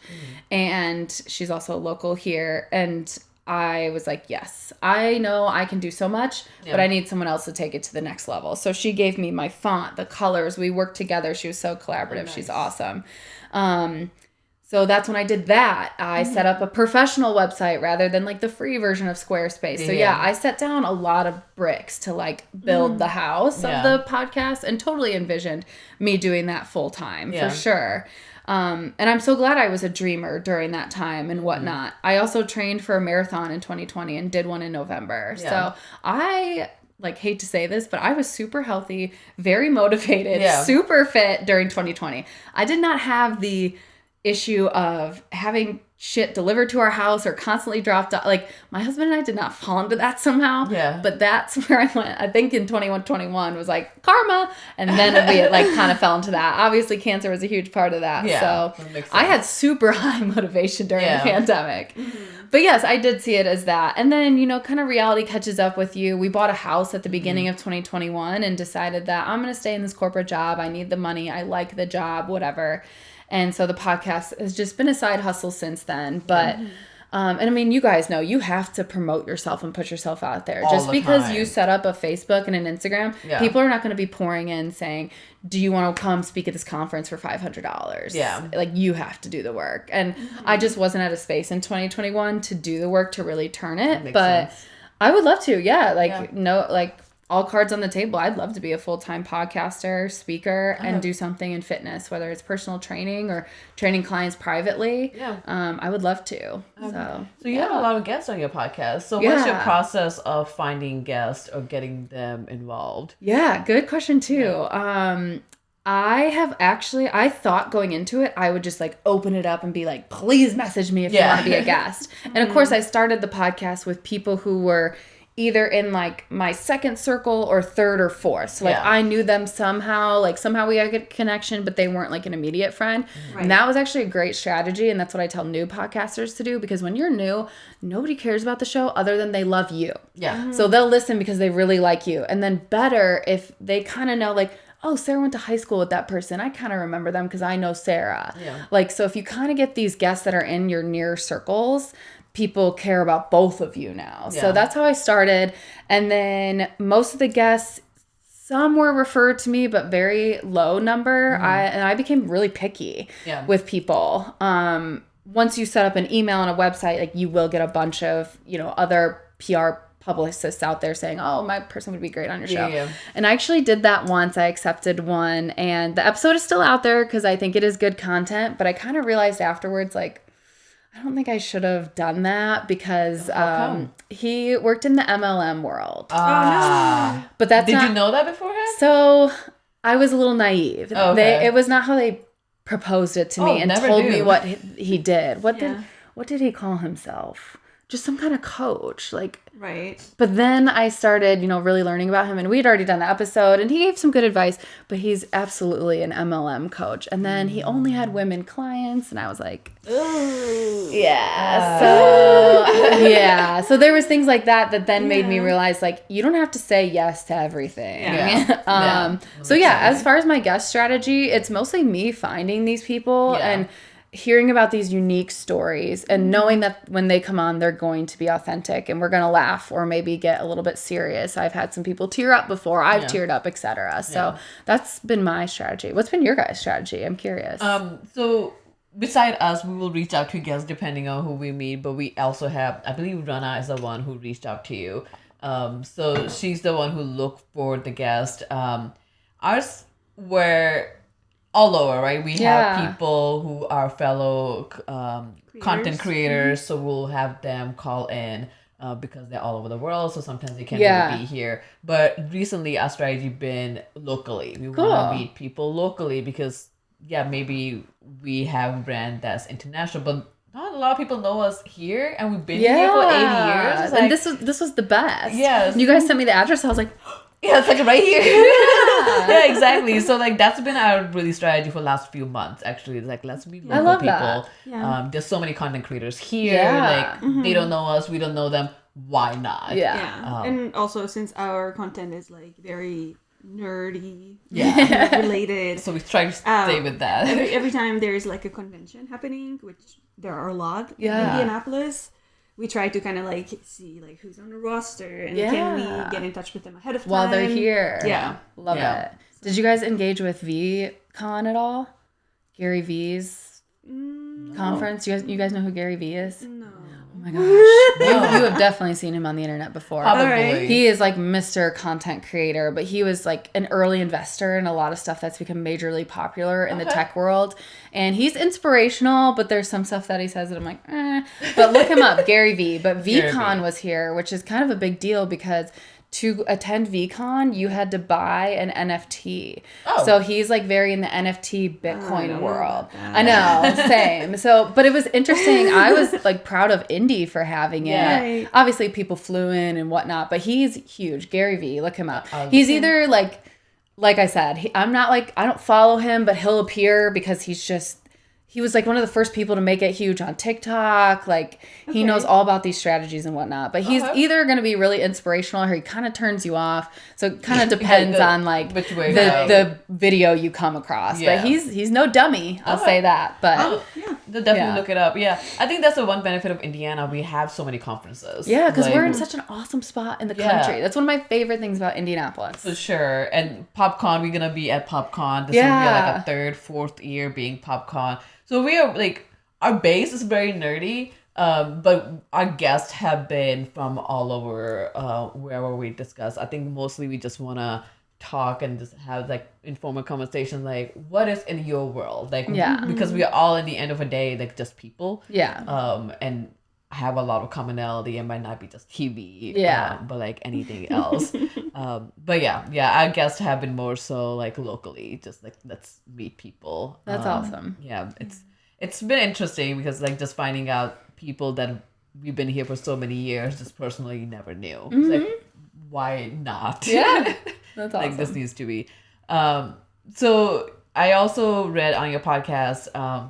and she's also local here. And I was like, yes, I know I can do so much, but I need someone else to take it to the next level. So she gave me my font, the colors. We worked together. She was so collaborative. She's awesome. So that's when I did that. I set up a professional website rather than like the free version of Squarespace. So I set down a lot of bricks to like build the house of the podcast, and totally envisioned me doing that full time for sure. And I'm so glad I was a dreamer during that time and whatnot. I also trained for a marathon in 2020 and did one in November. So I hate to say this, but I was super healthy, very motivated, super fit during 2020. I did not have the issue of having shit delivered to our house or constantly dropped off. Like, my husband and I did not fall into that somehow. But that's where I went. I think in 21 was like karma. And then we kind of fell into that. Obviously, cancer was a huge part of that. So I had super high motivation during the pandemic. But yes, I did see it as that. And then, kind of reality catches up with you. We bought a house at the beginning of 2021 and decided that I'm going to stay in this corporate job. I need the money. I like the job, whatever. And so the podcast has just been a side hustle since then. But And I mean, you guys know you have to promote yourself and put yourself out there. All Just the because time. you set up a Facebook and an Instagram, people are not going to be pouring in saying, do you want to come speak at this conference for $500? Yeah. Like, you have to do the work. And I just wasn't at a space in 2021 to do the work to really turn it. But sense. I would love to. Yeah. Like, no, like, all cards on the table. I'd love to be a full-time podcaster, speaker, and do something in fitness, whether it's personal training or training clients privately. Yeah. I would love to. So you have a lot of guests on your podcast. So what's your process of finding guests or getting them involved? Yeah, good question too. Yeah. I thought going into it, I would just like open it up and be like, please message me if you want to be a guest. And of course, I started the podcast with people who were either in like my second circle or third or fourth. So like I knew them somehow we had a connection, but they weren't like an immediate friend. Right. And that was actually a great strategy. And that's what I tell new podcasters to do, because when you're new, nobody cares about the show other than they love you. Yeah. Mm-hmm. So they'll listen because they really like you. And then better if they kind of know like, oh, Sarah went to high school with that person. I kind of remember them because I know Sarah. Yeah. Like, so if you kind of get these guests that are in your near circles, people care about both of you now. Yeah. So that's how I started. And then most of the guests, some were referred to me, but very low number. Mm-hmm. I became really picky with people. Once you set up an email and a website, like you will get a bunch of, other PR publicists out there saying, oh, my person would be great on your show. Yeah. And I actually did that once. I accepted one, and the episode is still out there because I think it is good content. But I kind of realized afterwards, like, I don't think I should have done that because he worked in the MLM world. But that's Did you know that beforehand? So I was a little naive. Oh, okay. It was not how they proposed it to me and told me what he did. What did he call himself? Just some kind of coach, like. Right. But then I started, really learning about him, and we had already done the episode, and he gave some good advice, but he's absolutely an MLM coach. And then he only had women clients, and I was like, ooh. Yeah. So there was things like that then made me realize, like, you don't have to say yes to everything. Yeah. As far as my guest strategy, it's mostly me finding these people and hearing about these unique stories and knowing that when they come on, they're going to be authentic and we're going to laugh or maybe get a little bit serious. I've had some people tear up before. I've teared up, etc. So that's been my strategy. What's been your guys' strategy? I'm curious. So beside us, we will reach out to guests depending on who we meet, but we also have, I believe Rana is the one who reached out to you. So she's the one who looked for the guest. Ours were all over, right? We have people who are fellow content creators, so we'll have them call in because they're all over the world, so sometimes they can't really be here. But recently, our strategy been locally. We want to meet people locally because, maybe we have a brand that's international, but not a lot of people know us here, and we've been here for 80 years. And this was the best. Yes. You guys sent me the address, I was like, yeah, it's like right here. Yeah, exactly. So like that's been our really strategy for the last few months. Actually, it's like let's meet local people. That. Yeah. There's so many content creators here. Like they don't know us, we don't know them. Why not? Yeah. And also since our content is like very nerdy, related, so we try to stay with that. Every time there's like a convention happening, which there are a lot in Indianapolis. We try to kind of like see like who's on the roster and can we get in touch with them ahead of time while they're here. Yeah, love it. Did you guys engage with VCon at all? Gary V's conference. You guys know who Gary V is? No. Oh my gosh, you have definitely seen him on the internet before. Probably. Right. He is like Mr. Content Creator, but he was like an early investor in a lot of stuff that's become majorly popular in the tech world. And he's inspirational, but there's some stuff that he says that I'm like, But look him up, Gary V. But VCon was here, which is kind of a big deal because to attend VCon, you had to buy an NFT. Oh. So he's like very in the NFT Bitcoin world. I know, same. So, but it was interesting. I was like proud of Indy for having it. Right. Obviously people flew in and whatnot, but he's huge. Gary V, look him up. He's either like I said, I don't follow him, but he'll appear because he was like one of the first people to make it huge on TikTok. Like he knows all about these strategies and whatnot, but he's either going to be really inspirational or he kind of turns you off. So it kind of depends on like which way the video you come across, but he's no dummy. I'll say that, but Definitely look it up. Yeah, I think that's the one benefit of Indiana. We have so many conferences. Yeah, because we're in such an awesome spot in the country. That's one of my favorite things about Indianapolis. For sure. And PopCon, we're gonna be at PopCon. This will be like a third, fourth year being PopCon. So we are like, our base is very nerdy. But our guests have been from all over wherever we discuss. I think mostly we just want to talk and just have like informal conversations, like what is in your world, like because we are all at the end of a day like just people, and have a lot of commonality. It might not be just TV, but like anything else. But our guests have been more so like locally, just like let's meet people. That's awesome. It's been interesting because like just finding out people that we've been here for so many years just personally never knew. It's like, why not? Yeah, that's awesome. Like this needs to be. So I also read on your podcast, I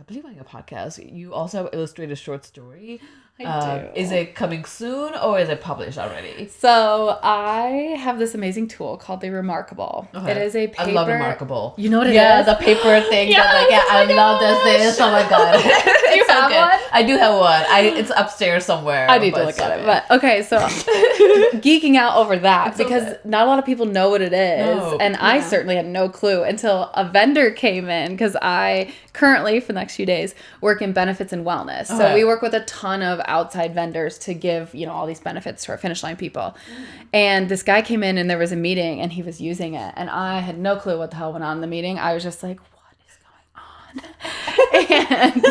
believe on your podcast, you also have illustrated a short story. I do. Is it coming soon or is it published already? So I have this amazing tool called The Remarkable. Okay. It is a paper. I love Remarkable. You know what it is? Yeah, the paper thing. I love this. Oh my god. Do you have one? I do have one. It's upstairs somewhere. I need to look at it. But okay, so geeking out over that because not a lot of people know what it is. And I certainly had no clue until a vendor came in, because I currently, for the next few days, work in benefits and wellness. So we work with a ton of outside vendors to give, all these benefits to our finish line people. And this guy came in and there was a meeting and he was using it. And I had no clue what the hell went on in the meeting. I was just like, what is going on? And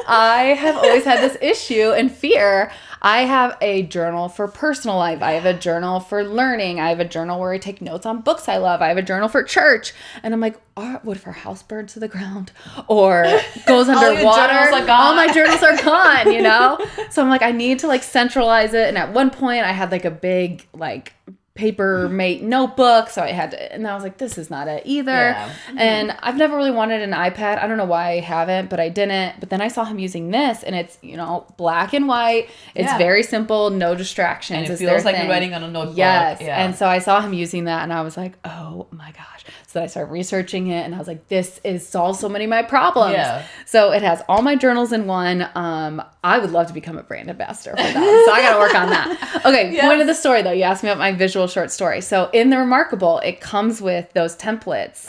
I have always had this issue and fear. I have a journal for personal life. I have a journal for learning. I have a journal where I take notes on books I love. I have a journal for church. And I'm like, what if our house burns to the ground or goes underwater? All my journals are gone, So I'm like, I need to like centralize it. And at one point I had like a big like paper mate notebook, so I had to, and I was like, this is not it either. And I've never really wanted an iPad. I don't know why I haven't, but I didn't. But then I saw him using this, and it's black and white. It's very simple, no distractions. And it feels like you're writing on a notebook. Yes. And so I saw him using that, and I was like, oh my gosh. So I started researching it, and I was like, this solves so many of my problems. So it has all my journals in one. I would love to become a brand ambassador for that. So I got to work on that. Okay, point of the story, though. You asked me about my visual short story. So in The Remarkable, it comes with those templates.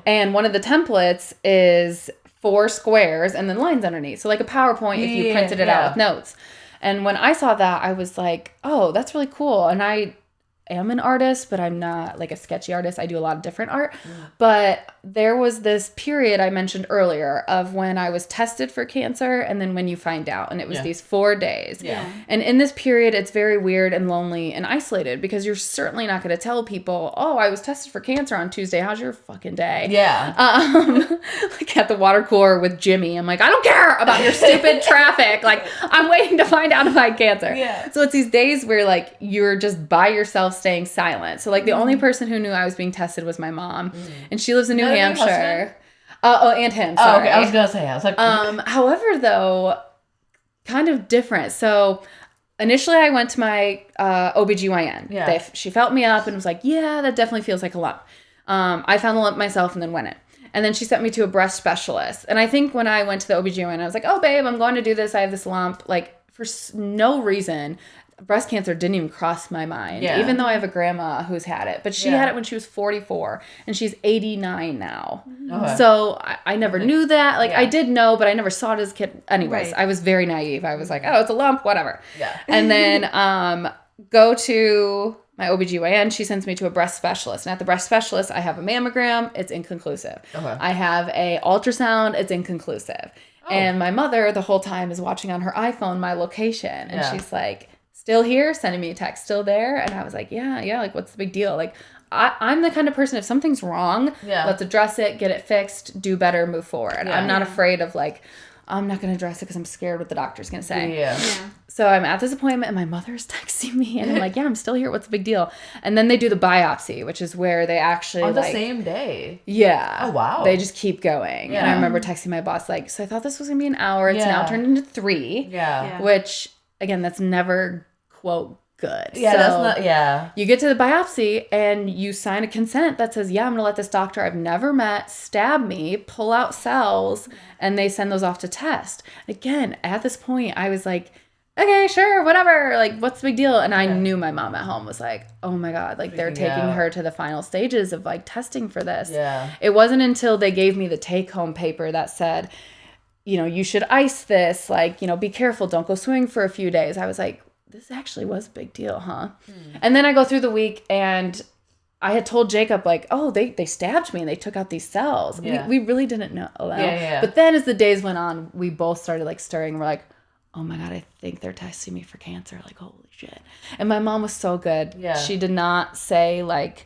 And one of the templates is 4 squares and then lines underneath. So like a PowerPoint if you printed it out with notes. And when I saw that, I was like, oh, that's really cool. And I am an artist, but I'm not like a sketchy artist. I do a lot of different art. But there was this period I mentioned earlier of when I was tested for cancer and then when you find out. And it was these 4 days. And in this period, it's very weird and lonely and isolated because you're certainly not going to tell people, oh, I was tested for cancer on Tuesday. How's your fucking day? Like at the water cooler with Jimmy. I'm like, I don't care about your stupid traffic. Like, I'm waiting to find out if I had cancer. So it's these days where like you're just by yourself staying silent. So like the only person who knew I was being tested was my mom, and she lives in New Hampshire. And him. Sorry. Okay, I was gonna say. I was like, however, though, kind of different. So initially, I went to my OBGYN. She felt me up and was like, "Yeah, that definitely feels like a lump." I found the lump myself and then went in. And then she sent me to a breast specialist. And I think when I went to the OBGYN, I was like, "Oh, babe, I'm going to do this. I have this lump." Like for no reason. Breast cancer didn't even cross my mind, even though I have a grandma who's had it. But she had it when she was 44, and she's 89 now. So I never knew that. Like, I did know, but I never saw it as a kid. Anyways, I was very naive. I was like, oh, it's a lump, whatever. And then go to my OBGYN. She sends me to a breast specialist. And at the breast specialist, I have a mammogram. It's inconclusive. I have a ultrasound. It's inconclusive. And my mother, the whole time, is watching on her iPhone my location. And she's like, still here, sending me a text, still there. And I was like, yeah, like, what's the big deal? Like, I'm the kind of person, if something's wrong, let's address it, get it fixed, do better, move forward. I'm not afraid of, like, I'm not going to address it because I'm scared what the doctor's going to say. So I'm at this appointment, and my mother's texting me, and I'm like, yeah, I'm still here. What's the big deal? And then they do the biopsy, which is where they actually, on the same day? Yeah. Oh, wow. They just keep going. And I remember texting my boss, like, so I thought this was going to be an hour. It's now turned into 3. Which, again, that's never, quote, good. Yeah, so that's not, yeah. You get to the biopsy and you sign a consent that says, yeah, I'm going to let this doctor I've never met stab me, pull out cells, and they send those off to test. Again, at this point, I was like, okay, sure, whatever. Like, what's the big deal? And I knew my mom at home was like, oh my God, like they're taking her to the final stages of like testing for this. Yeah. It wasn't until they gave me the take-home paper that said, you know, you should ice this, like, you know, be careful, don't go swimming for a few days. I was like, this actually was a big deal, huh? And then I go through the week and I had told Jacob, like, oh, they stabbed me and they took out these cells. Yeah. We really didn't know. Yeah. But then as the days went on, we both started like stirring. We're like, oh my God, I think they're testing me for cancer. Like, holy shit. And my mom was so good. Yeah. She did not say like,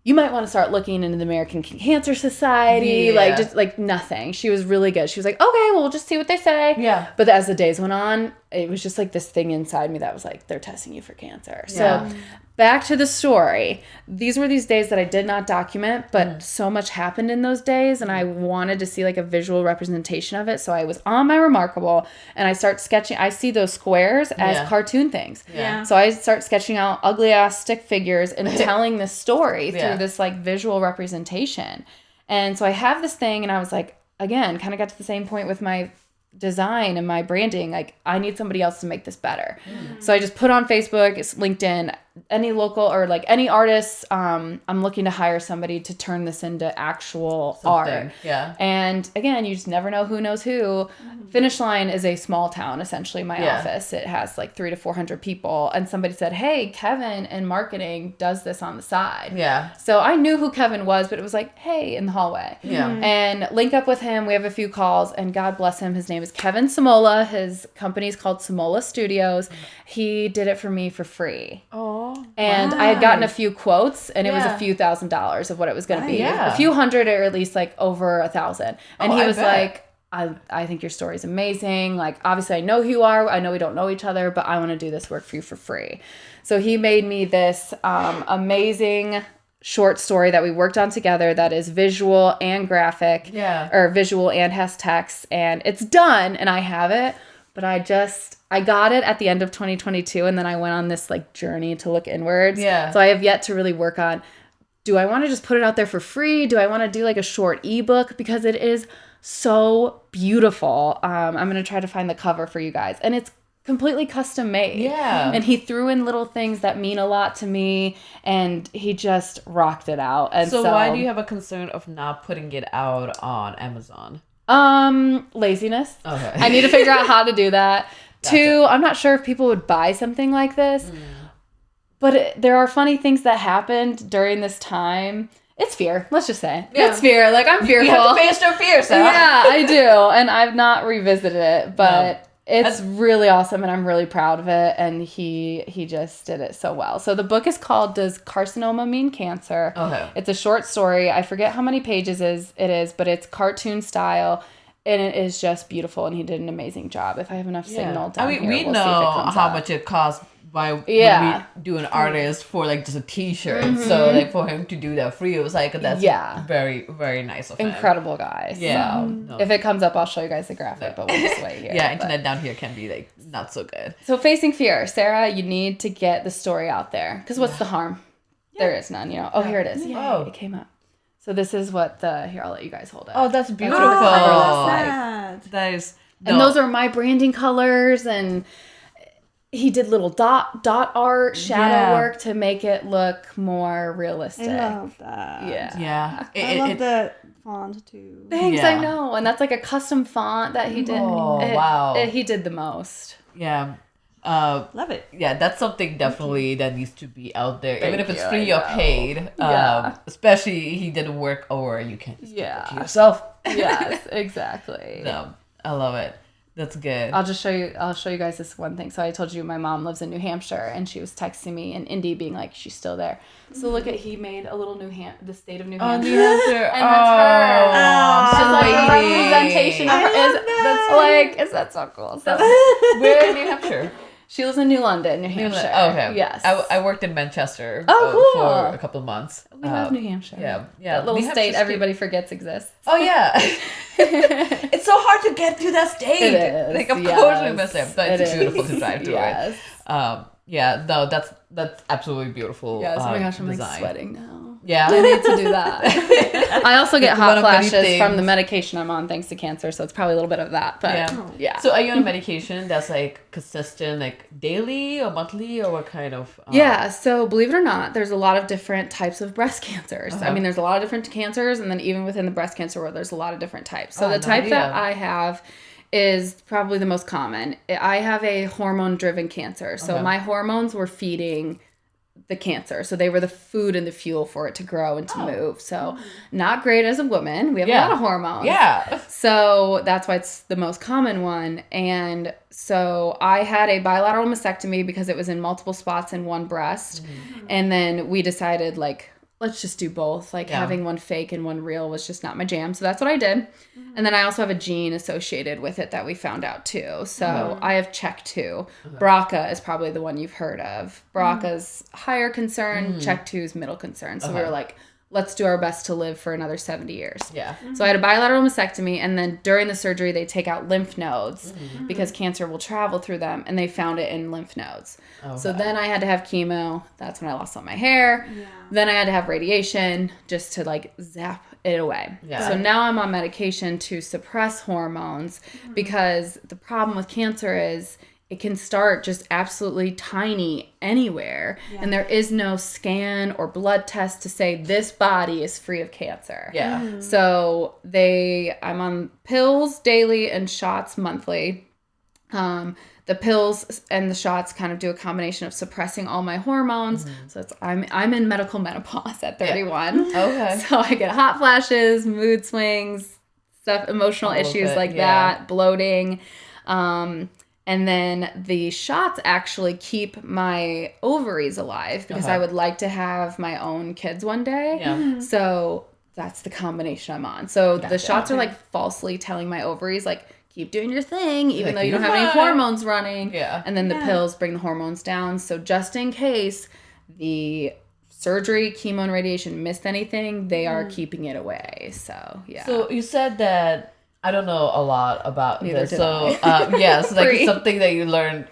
you might want to start looking into the American Cancer Society. Like, just like nothing. She was really good. She was like, okay, well, we'll just see what they say. Yeah. But as the days went on, it was just like this thing inside me that was like, they're testing you for cancer. So back to the story. These were these days that I did not document, but so much happened in those days and I wanted to see like a visual representation of it. So I was on my Remarkable and I start sketching. I see those squares as cartoon things. Yeah. So I start sketching out ugly ass stick figures and telling this story through this like visual representation. And so I have this thing and I was like, again, kind of got to the same point with my design and my branding. Like, I need somebody else to make this better. So I just put on Facebook, it's LinkedIn, any local or like any artists, I'm looking to hire somebody to turn this into actual art. Yeah. And again, you just never know who knows who. Finish Line is a small town, essentially, my office. It has like 300 to 400 people. And somebody said, hey, Kevin in marketing does this on the side. Yeah. So I knew who Kevin was, but it was like, hey, in the hallway. Yeah. And link up with him. We have a few calls, and God bless him. His name is Kevin Samola. His company is called Samola Studios. He did it for me for free. Oh. And I had gotten a few quotes, and it was a few $1,000s of what it was going to be. Yeah. A few hundred, or at least like over 1,000. And he was bet. like, I think your story's amazing. Like, obviously I know who you are. I know we don't know each other, but I want to do this work for you for free. So he made me this amazing short story that we worked on together that is visual and graphic. Yeah. Or visual and has text. And it's done, and I have it. But I got it at the end of 2022, and then I went on this like journey to look inwards. Yeah. So I have yet to really work on, do I want to just put it out there for free? Do I want to do like a short ebook? Because it is so beautiful. I'm going to try to find the cover for you guys. And it's completely custom made. Yeah. And he threw in little things that mean a lot to me, and he just rocked it out. And so why do you have a concern of not putting it out on Amazon? Laziness. Okay. I need to figure out how to do that. Gotcha. 2, I'm not sure if people would buy something like this, but there are funny things that happened during this time. It's fear. Let's just say. Yeah. It's fear. Like, I'm fearful. You have to face your fears, huh? Yeah, I do. And I've not revisited it, but it's really awesome, and I'm really proud of it. And he just did it so well. So the book is called Does Carcinoma Mean Cancer? Okay. It's a short story. I forget how many pages it is, but it's cartoon style. And it is just beautiful, and he did an amazing job. If I have enough signal down here, we we'll know see if it comes how up. much it costs when we do an artist for like just a t-shirt. So like for him to do that free, it was like, that's very, very nice of him. Incredible guy. Yeah. So if it comes up, I'll show you guys the graphic, but we'll just wait here. Internet down here can be like not so good. So facing fear, Sarah, you need to get the story out there. Because what's the harm? Yeah. There is none, you know. Oh, here it is. Yeah, it came up. So this is what here, I'll let you guys hold it. Oh, that's beautiful. That is. No. And those are my branding colors, and he did little dot art, shadow work to make it look more realistic. I love that. Yeah. I love the font too. Thanks, I know. And that's like a custom font that he did. Oh, wow. He did the most. Yeah. Love it. Yeah, that's something definitely that needs to be out there. Even if it's free or paid. Especially he did work, or you can just do it to yourself. Yes, exactly. No, I love it. That's good. I'll show you guys this one thing. So I told you my mom lives in New Hampshire, and she was texting me in Indy being like, she's still there. So look at, he made a little the state of New Hampshire. New Hampshire. And that's her. She's like a representation of her. Is that so cool? So, where in New Hampshire? She lives in New London, New Hampshire. Okay. Yes. I worked in Manchester cool. for a couple of months. We love New Hampshire. Yeah. That little state everybody forgets exists. Oh, yeah. It's so hard to get to that state. It is. Like, of course we miss it. But it's beautiful to drive through it. Yeah, no, that's absolutely beautiful. Yes, oh my gosh, I'm design. like sweating now. Yeah. I need to do that. I also get hot flashes from the medication I'm on thanks to cancer, so it's probably a little bit of that. But yeah. So are you on a medication that's like consistent, like daily or monthly, or what kind of? Yeah, so believe it or not, there's a lot of different types of breast cancers. I mean, there's a lot of different cancers, and then even within the breast cancer world, there's a lot of different types. So the type that I have is probably the most common. I have a hormone-driven cancer. So my hormones were feeding the cancer. So they were the food and the fuel for it to grow and to move. So not great as a woman. We have a lot of hormones. Yeah. So that's why it's the most common one. And so I had a bilateral mastectomy because it was in multiple spots in one breast. And then we decided, like, let's just do both. Like having one fake and one real was just not my jam. So that's what I did. And then I also have a gene associated with it that we found out too. So I have CHEK2. BRCA is probably the one you've heard of. BRCA's higher concern, CHEK2's middle concern. So we were like, let's do our best to live for another 70 years. Yeah. So I had a bilateral mastectomy, and then during the surgery, they take out lymph nodes because cancer will travel through them, and they found it in lymph nodes. Okay. So then I had to have chemo. That's when I lost all my hair. Yeah. Then I had to have radiation just to like zap it away. Yeah. So now I'm on medication to suppress hormones because the problem with cancer is it can start just absolutely tiny anywhere. Yeah. And there is no scan or blood test to say this body is free of cancer. Yeah. So I'm on pills daily and shots monthly. The pills and the shots kind of do a combination of suppressing all my hormones. So I'm in medical menopause at 31. Yeah. Okay. So I get hot flashes, mood swings, stuff, emotional issues like that, bloating. And then the shots actually keep my ovaries alive because I would like to have my own kids one day. Yeah. So that's the combination I'm on. So the shots are like falsely telling my ovaries, like, keep doing your thing, even though you don't have any hormones running. Yeah. And then the pills bring the hormones down. So just in case the surgery, chemo, and radiation missed anything, they are keeping it away. So, yeah. So you said that I don't know a lot about this. So, so like something that you learned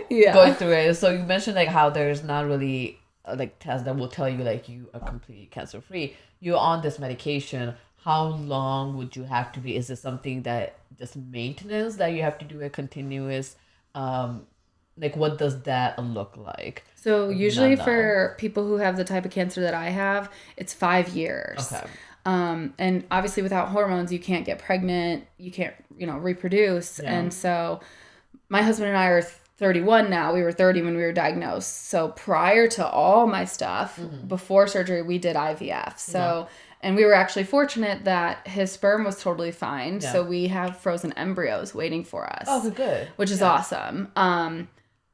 going through it. So you mentioned like how there's not really like tests that will tell you like you are completely cancer free. You're on this medication. How long would you have to be? Is it something that just maintenance that you have to do a continuous? Like what does that look like? So usually for people who have the type of cancer that I have, it's 5 years. Okay. And obviously without hormones, you can't get pregnant, you can't, reproduce. Yeah. And so my husband and I are 31 now. We were 30 when we were diagnosed. So prior to all my stuff, before surgery, we did IVF. So, and we were actually fortunate that his sperm was totally fine. Yeah. So we have frozen embryos waiting for us. Oh, good. Which is awesome.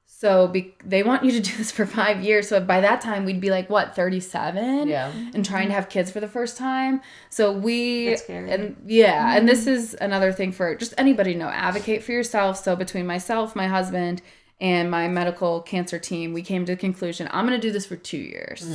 So they want you to do this for 5 years. So by that time, we'd be like, 37? Yeah. And trying to have kids for the first time. So that's scary. And and this is another thing for just anybody to know. Advocate for yourself. So between myself, my husband, and my medical cancer team, we came to the conclusion, I'm going to do this for 2 years.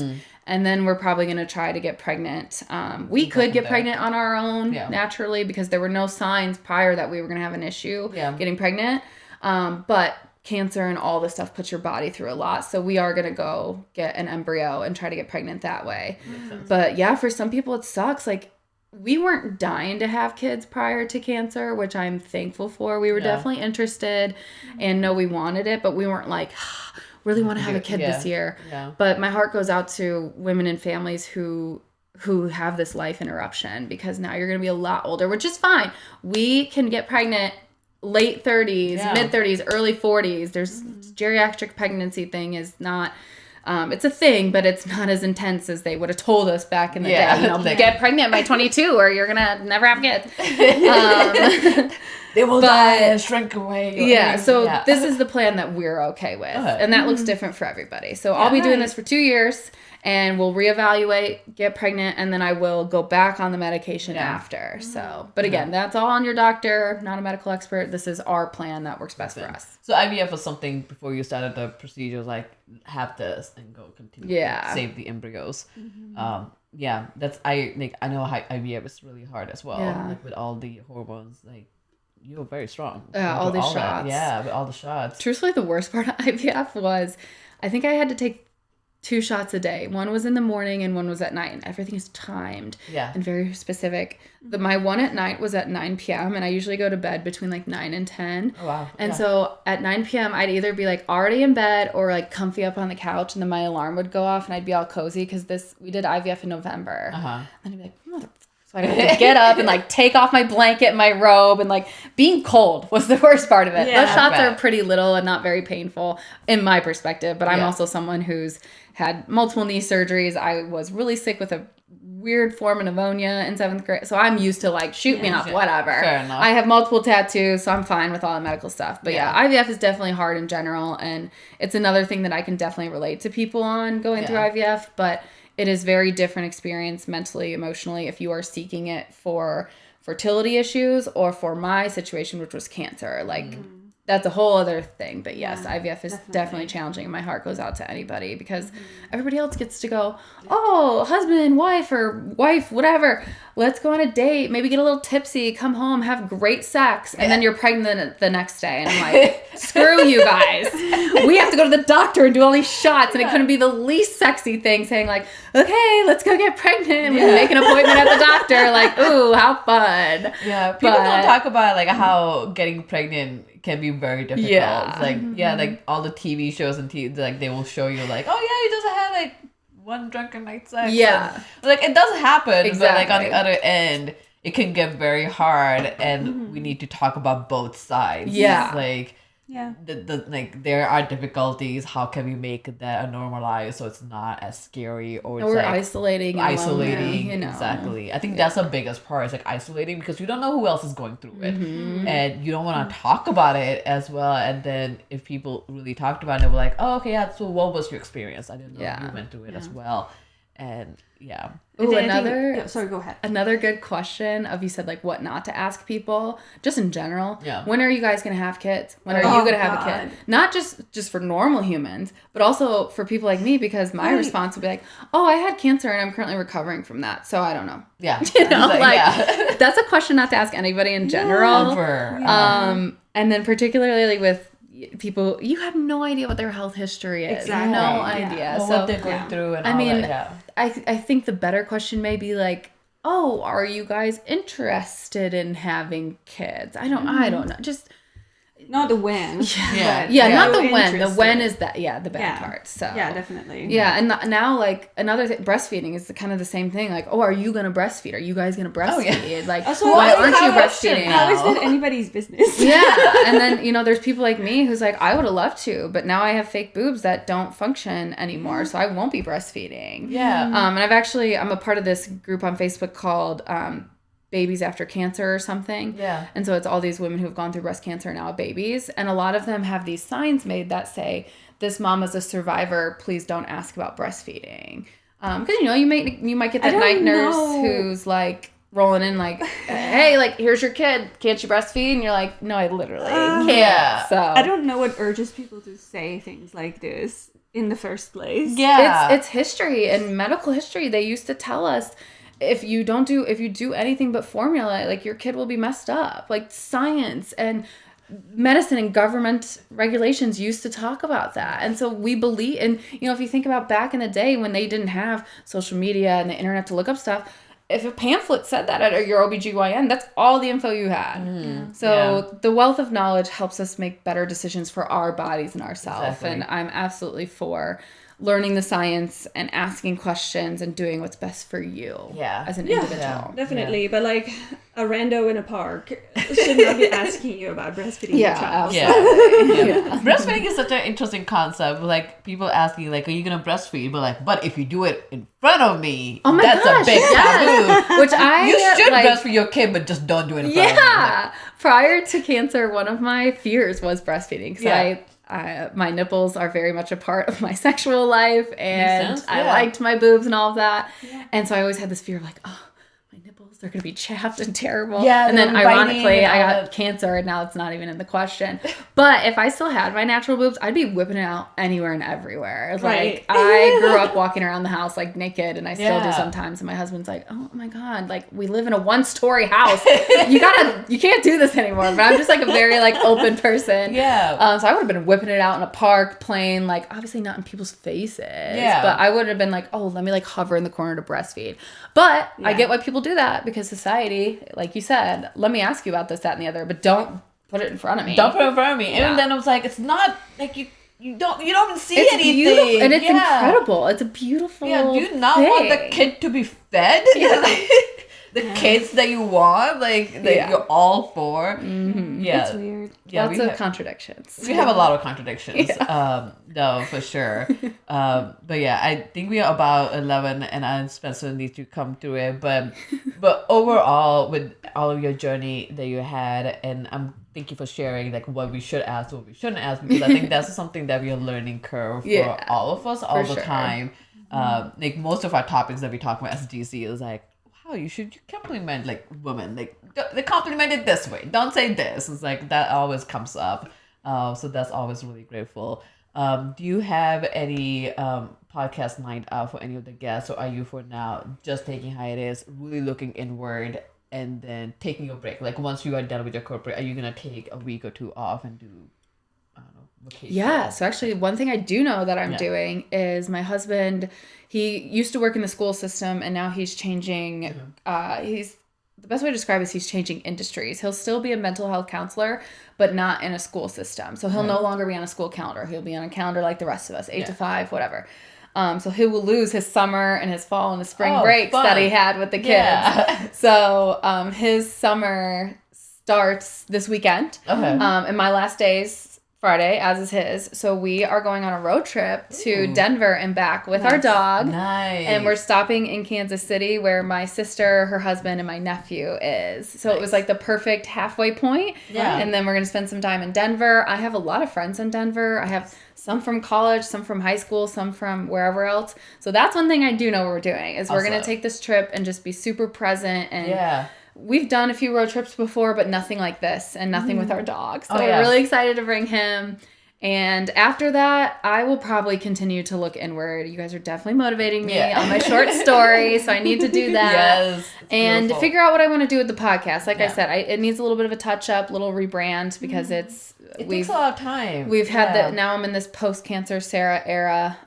And then we're probably going to try to get pregnant. We could get pregnant on our own naturally because there were no signs prior that we were going to have an issue getting pregnant. But cancer and all this stuff puts your body through a lot. So we are going to go get an embryo and try to get pregnant that way. But yeah, for some people it sucks. Like we weren't dying to have kids prior to cancer, which I'm thankful for. We were definitely interested and know we wanted it, but we weren't like, really want to have a kid this year. Yeah. But my heart goes out to women and families who have this life interruption because now you're going to be a lot older, which is fine. We can get pregnant late 30s, mid 30s, early 40s. There's geriatric pregnancy thing is not, it's a thing, but it's not as intense as they would have told us back in the day. Get pregnant by 22 or you're going to never have kids. They will die and shrink away. This is the plan that we're okay with. And that looks different for everybody. So I'll be doing this for 2 years. And we'll reevaluate, get pregnant, and then I will go back on the medication after. So, but again, that's all on your doctor, not a medical expert. This is our plan that works best for us. So IVF was something before you started the procedure, like have this and go continue to save the embryos. That's I know IVF is really hard as well, like with all the hormones, like you're very strong. All these shots. With all the shots. Truthfully, the worst part of IVF was, I think I had to take 2 shots a day. One was in the morning and one was at night. And everything is timed and very specific. My one at night was at 9 p.m. and I usually go to bed between like 9 and 10. Oh, wow. And so at 9 p.m. I'd either be like already in bed or like comfy up on the couch, and then my alarm would go off and I'd be all cozy because we did IVF in November. And I'd be like, mother. So I'd have to get up and like take off my blanket and my robe, and like being cold was the worst part of it. Those shots are pretty little and not very painful in my perspective, but I'm also someone who's had multiple knee surgeries. I was really sick with a weird form of pneumonia in 7th grade. So I'm used to like, shoot me up, whatever. Fair enough. I have multiple tattoos, so I'm fine with all the medical stuff. But IVF is definitely hard in general. And it's another thing that I can definitely relate to people on going through IVF. But it is very different experience mentally, emotionally, if you are seeking it for fertility issues or for my situation, which was cancer. Like, that's a whole other thing. But yes, IVF is definitely challenging. And my heart goes out to anybody because everybody else gets to go, oh, husband, wife, or wife, whatever. Let's go on a date. Maybe get a little tipsy, come home, have great sex. And then you're pregnant the next day. And I'm like, screw you guys. We have to go to the doctor and do all these shots. And it couldn't be the least sexy thing saying like, okay, let's go get pregnant. And we make an appointment at the doctor. Like, ooh, how fun. Yeah, people don't talk about like how getting pregnant can be very difficult. Yeah. Like, like all the TV shows and like they will show you like, oh yeah, you just had like one drunken night sex. Yeah. And, like, it does happen, exactly. but like on the other end, it can get very hard, and we need to talk about both sides. Yeah. Like, like there are difficulties. How can we make that normalized so it's not as scary or it's like isolating, lonely, you know. Exactly. I think that's the biggest part. It's like isolating because you don't know who else is going through it, and you don't want to talk about it as well. And then if people really talked about it, we're like, oh, okay, yeah. So what was your experience? I didn't know you went through it as well, and Ooh, sorry, go ahead. Another good question of, you said like what not to ask people, just in general. Yeah. When are you guys going to have kids? When are you going to have a kid? Not just for normal humans, but also for people like me, because my response would be like, oh, I had cancer and I'm currently recovering from that. So I don't know. Yeah. You know, like that's a question not to ask anybody in general. And then particularly like with people, you have no idea what their health history is. Exactly. No idea. Well, so what they're going through and I all mean, that. I think the better question may be like, oh, are you guys interested in having kids? I don't know. Just not the when. Not the when. The when is that the bad part. So definitely. Yeah, and now like another thing, breastfeeding is kind of the same thing. Like, oh, are you gonna breastfeed? Are you guys gonna breastfeed? Like, why aren't you breastfeeding? How is that anybody's business? And then there's people like me who's like, I would have loved to, but now I have fake boobs that don't function anymore, so I won't be breastfeeding. And I'm a part of this group on Facebook called Babies After Cancer or something. And so it's all these women who have gone through breast cancer and now have babies. And a lot of them have these signs made that say, this mom is a survivor, please don't ask about breastfeeding. Because, you might get that night nurse who's like rolling in like, hey, like, here's your kid. Can't you breastfeed? And you're like, no, I literally can't. So I don't know what urges people to say things like this in the first place. It's history and medical history. They used to tell us, if you do anything but formula, like your kid will be messed up. Like science and medicine and government regulations used to talk about that. And so we believe, and if you think about back in the day when they didn't have social media and the internet to look up stuff, if a pamphlet said that at your OBGYN, that's all the info you had. So the wealth of knowledge helps us make better decisions for our bodies and ourselves. Exactly. And I'm absolutely for learning the science and asking questions and doing what's best for you as an individual. Definitely. But like a rando in a park should not be asking you about breastfeeding your child. Breastfeeding is such an interesting concept. Like people asking like, are you going to breastfeed? But if you do it in front of me, that's a big taboo. Which you should breastfeed your kid, but just don't do it in front of me. Like, prior to cancer, one of my fears was breastfeeding. Because my nipples are very much a part of my sexual life, and I liked my boobs and all of that. And so I always had this fear of like, oh, my nipples, they're going to be chapped and terrible. Yeah. And then ironically, I got cancer and now it's not even in the question. But if I still had my natural boobs, I'd be whipping it out anywhere and everywhere. Right. Like I grew up walking around the house like naked, and I still do sometimes. And my husband's like, oh my God, like we live in a 1-story house. You can't do this anymore. But I'm just like a very like open person. Yeah. So I would have been whipping it out in a park, playing, like obviously not in people's faces. Yeah. But I would have been like, oh, let me like hover in the corner to breastfeed. But I get why people do that, because society, like you said, let me ask you about this, that, and the other, but don't put it in front of me. Don't put it in front of me. And then I was like, it's not like you don't even see anything. Beautiful, and it's incredible. It's a beautiful do you not want the kid to be fed? The kids that you want, that you're all for. Mm-hmm. Yeah. It's weird. Yeah, lots of contradictions. We have a lot of contradictions. No, for sure. But yeah, I think we are about 11, and I and Spencer need to come through it. But overall, with all of your journey that you had, and thank you for sharing like what we should ask, what we shouldn't ask, because I think that's something that we are learning curve for all of us all the time. Like most of our topics that we talk about as DC is like, wow, you compliment like women, like they compliment it this way, don't say this. It's like that always comes up. So that's always really grateful. Do you have any podcasts lined up for any of the guests, or are you for now just taking hiatus, really looking inward, and then taking a break? Like once you are done with your corporate, are you gonna take a week or two off and do, I don't know, vacation? Yeah. So actually, one thing I do know that I'm doing is my husband. He used to work in the school system, and now he's changing. The best way to describe it is he's changing industries. He'll still be a mental health counselor, but not in a school system. So he'll no longer be on a school calendar. He'll be on a calendar like the rest of us, 8 to 5, whatever. So he will lose his summer and his fall and his spring breaks that he had with the kids. Yeah. So his summer starts this weekend. Okay. And my last day's Friday, as is his. So we are going on a road trip to Denver and back with our dog. Nice. And we're stopping in Kansas City, where my sister, her husband, and my nephew is. So it was like the perfect halfway point. Yeah. And then we're going to spend some time in Denver. I have a lot of friends in Denver. I have some from college, some from high school, some from wherever else. So that's one thing I do know we're doing, is we're going to take this trip and just be super present. And we've done a few road trips before, but nothing like this, and nothing with our dog. So we're really excited to bring him. And after that, I will probably continue to look inward. You guys are definitely motivating me on my short story, so I need to do that. Yes, and beautiful. Figure out what I want to do with the podcast. Like I said, it needs a little bit of a touch-up, little rebrand, because it takes a lot of time. We've had now I'm in this post-cancer Sarah era.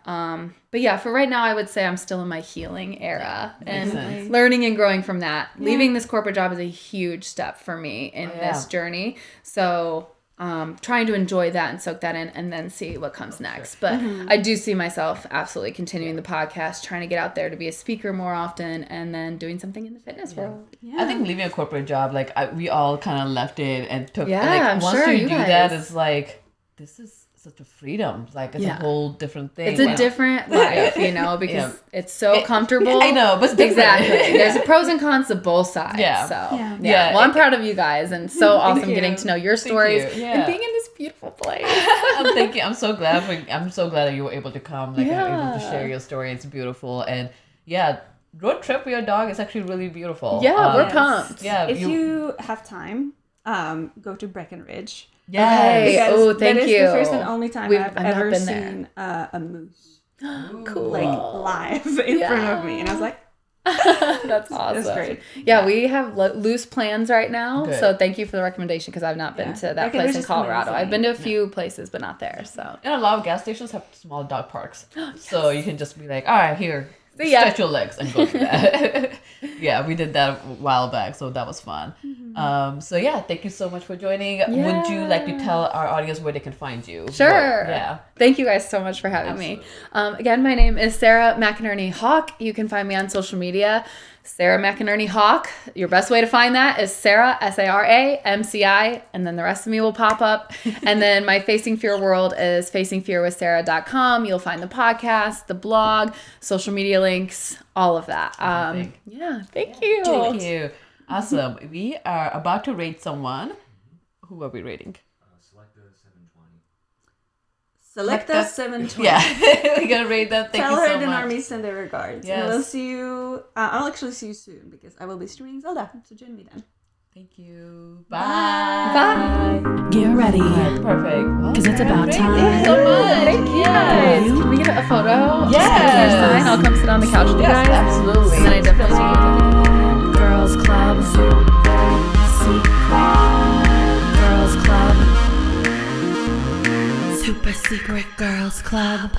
But yeah, for right now, I would say I'm still in my healing era and learning and growing from that. Yeah. Leaving this corporate job is a huge step for me in this journey. So trying to enjoy that and soak that in, and then see what comes next. But I do see myself absolutely continuing the podcast, trying to get out there to be a speaker more often, and then doing something in the fitness world. Yeah. I think leaving a corporate job, like we all kind of left it and took. Yeah, like, once you do that, it's like, this is such a freedom. Like it's a whole different thing. It's a different life, because it's so comfortable. I know, but exactly. There's pros and cons to both sides. Yeah. So well, I'm proud of you guys, and so awesome getting to know your stories and being in this beautiful place. I'm so glad that you were able to come. Like able to share your story. It's beautiful, and road trip with your dog is actually really beautiful. Yeah, we're pumped. Yeah, if you have time, go to Breckenridge. Yeah. Oh, thank you. That is the first and only time I've ever seen a moose. Cool. Like live in front of me, and I was like, that's awesome. That's great. Yeah, we have loose plans right now. Good. So thank you for the recommendation, because I've not been to that place in Colorado. I've been to a few places, but not there. So. And a lot of gas stations have small dog parks, so you can just be like, all right, here. Stretch your legs and go do that. We did that a while back, so that was fun. Thank you so much for joining. Would you like to tell our audience where they can find you? Sure. Thank you guys so much for having me. Again, my name is Sara McInerney Hauck. You can find me on social media, Sara McInerney Hauck. Your best way to find that is Sara, Sara MCI, and then the rest of me will pop up. And then my Facing Fear world is facingfearwithsara.com. You'll find the podcast, the blog, social media links, all of that. Thank you. Thank you. Awesome. We are about to rate someone. Who are we rating? Select a 720. Selecta720. Yeah, we gotta rate that. Thank Tell you her so the much. Normies send their regards. Yes. And we'll see you. I'll actually see you soon because I will be streaming Zelda. So join me then. Thank you. Bye. Bye. Get ready. Perfect. Because it's about time. Thank you so much. Thank you guys. Can we get a photo? Yes. Sign? I'll come sit on the couch with you guys. Absolutely. And then I definitely need to. Girls Club. Secret. Girls Club. Super secret Girls Club.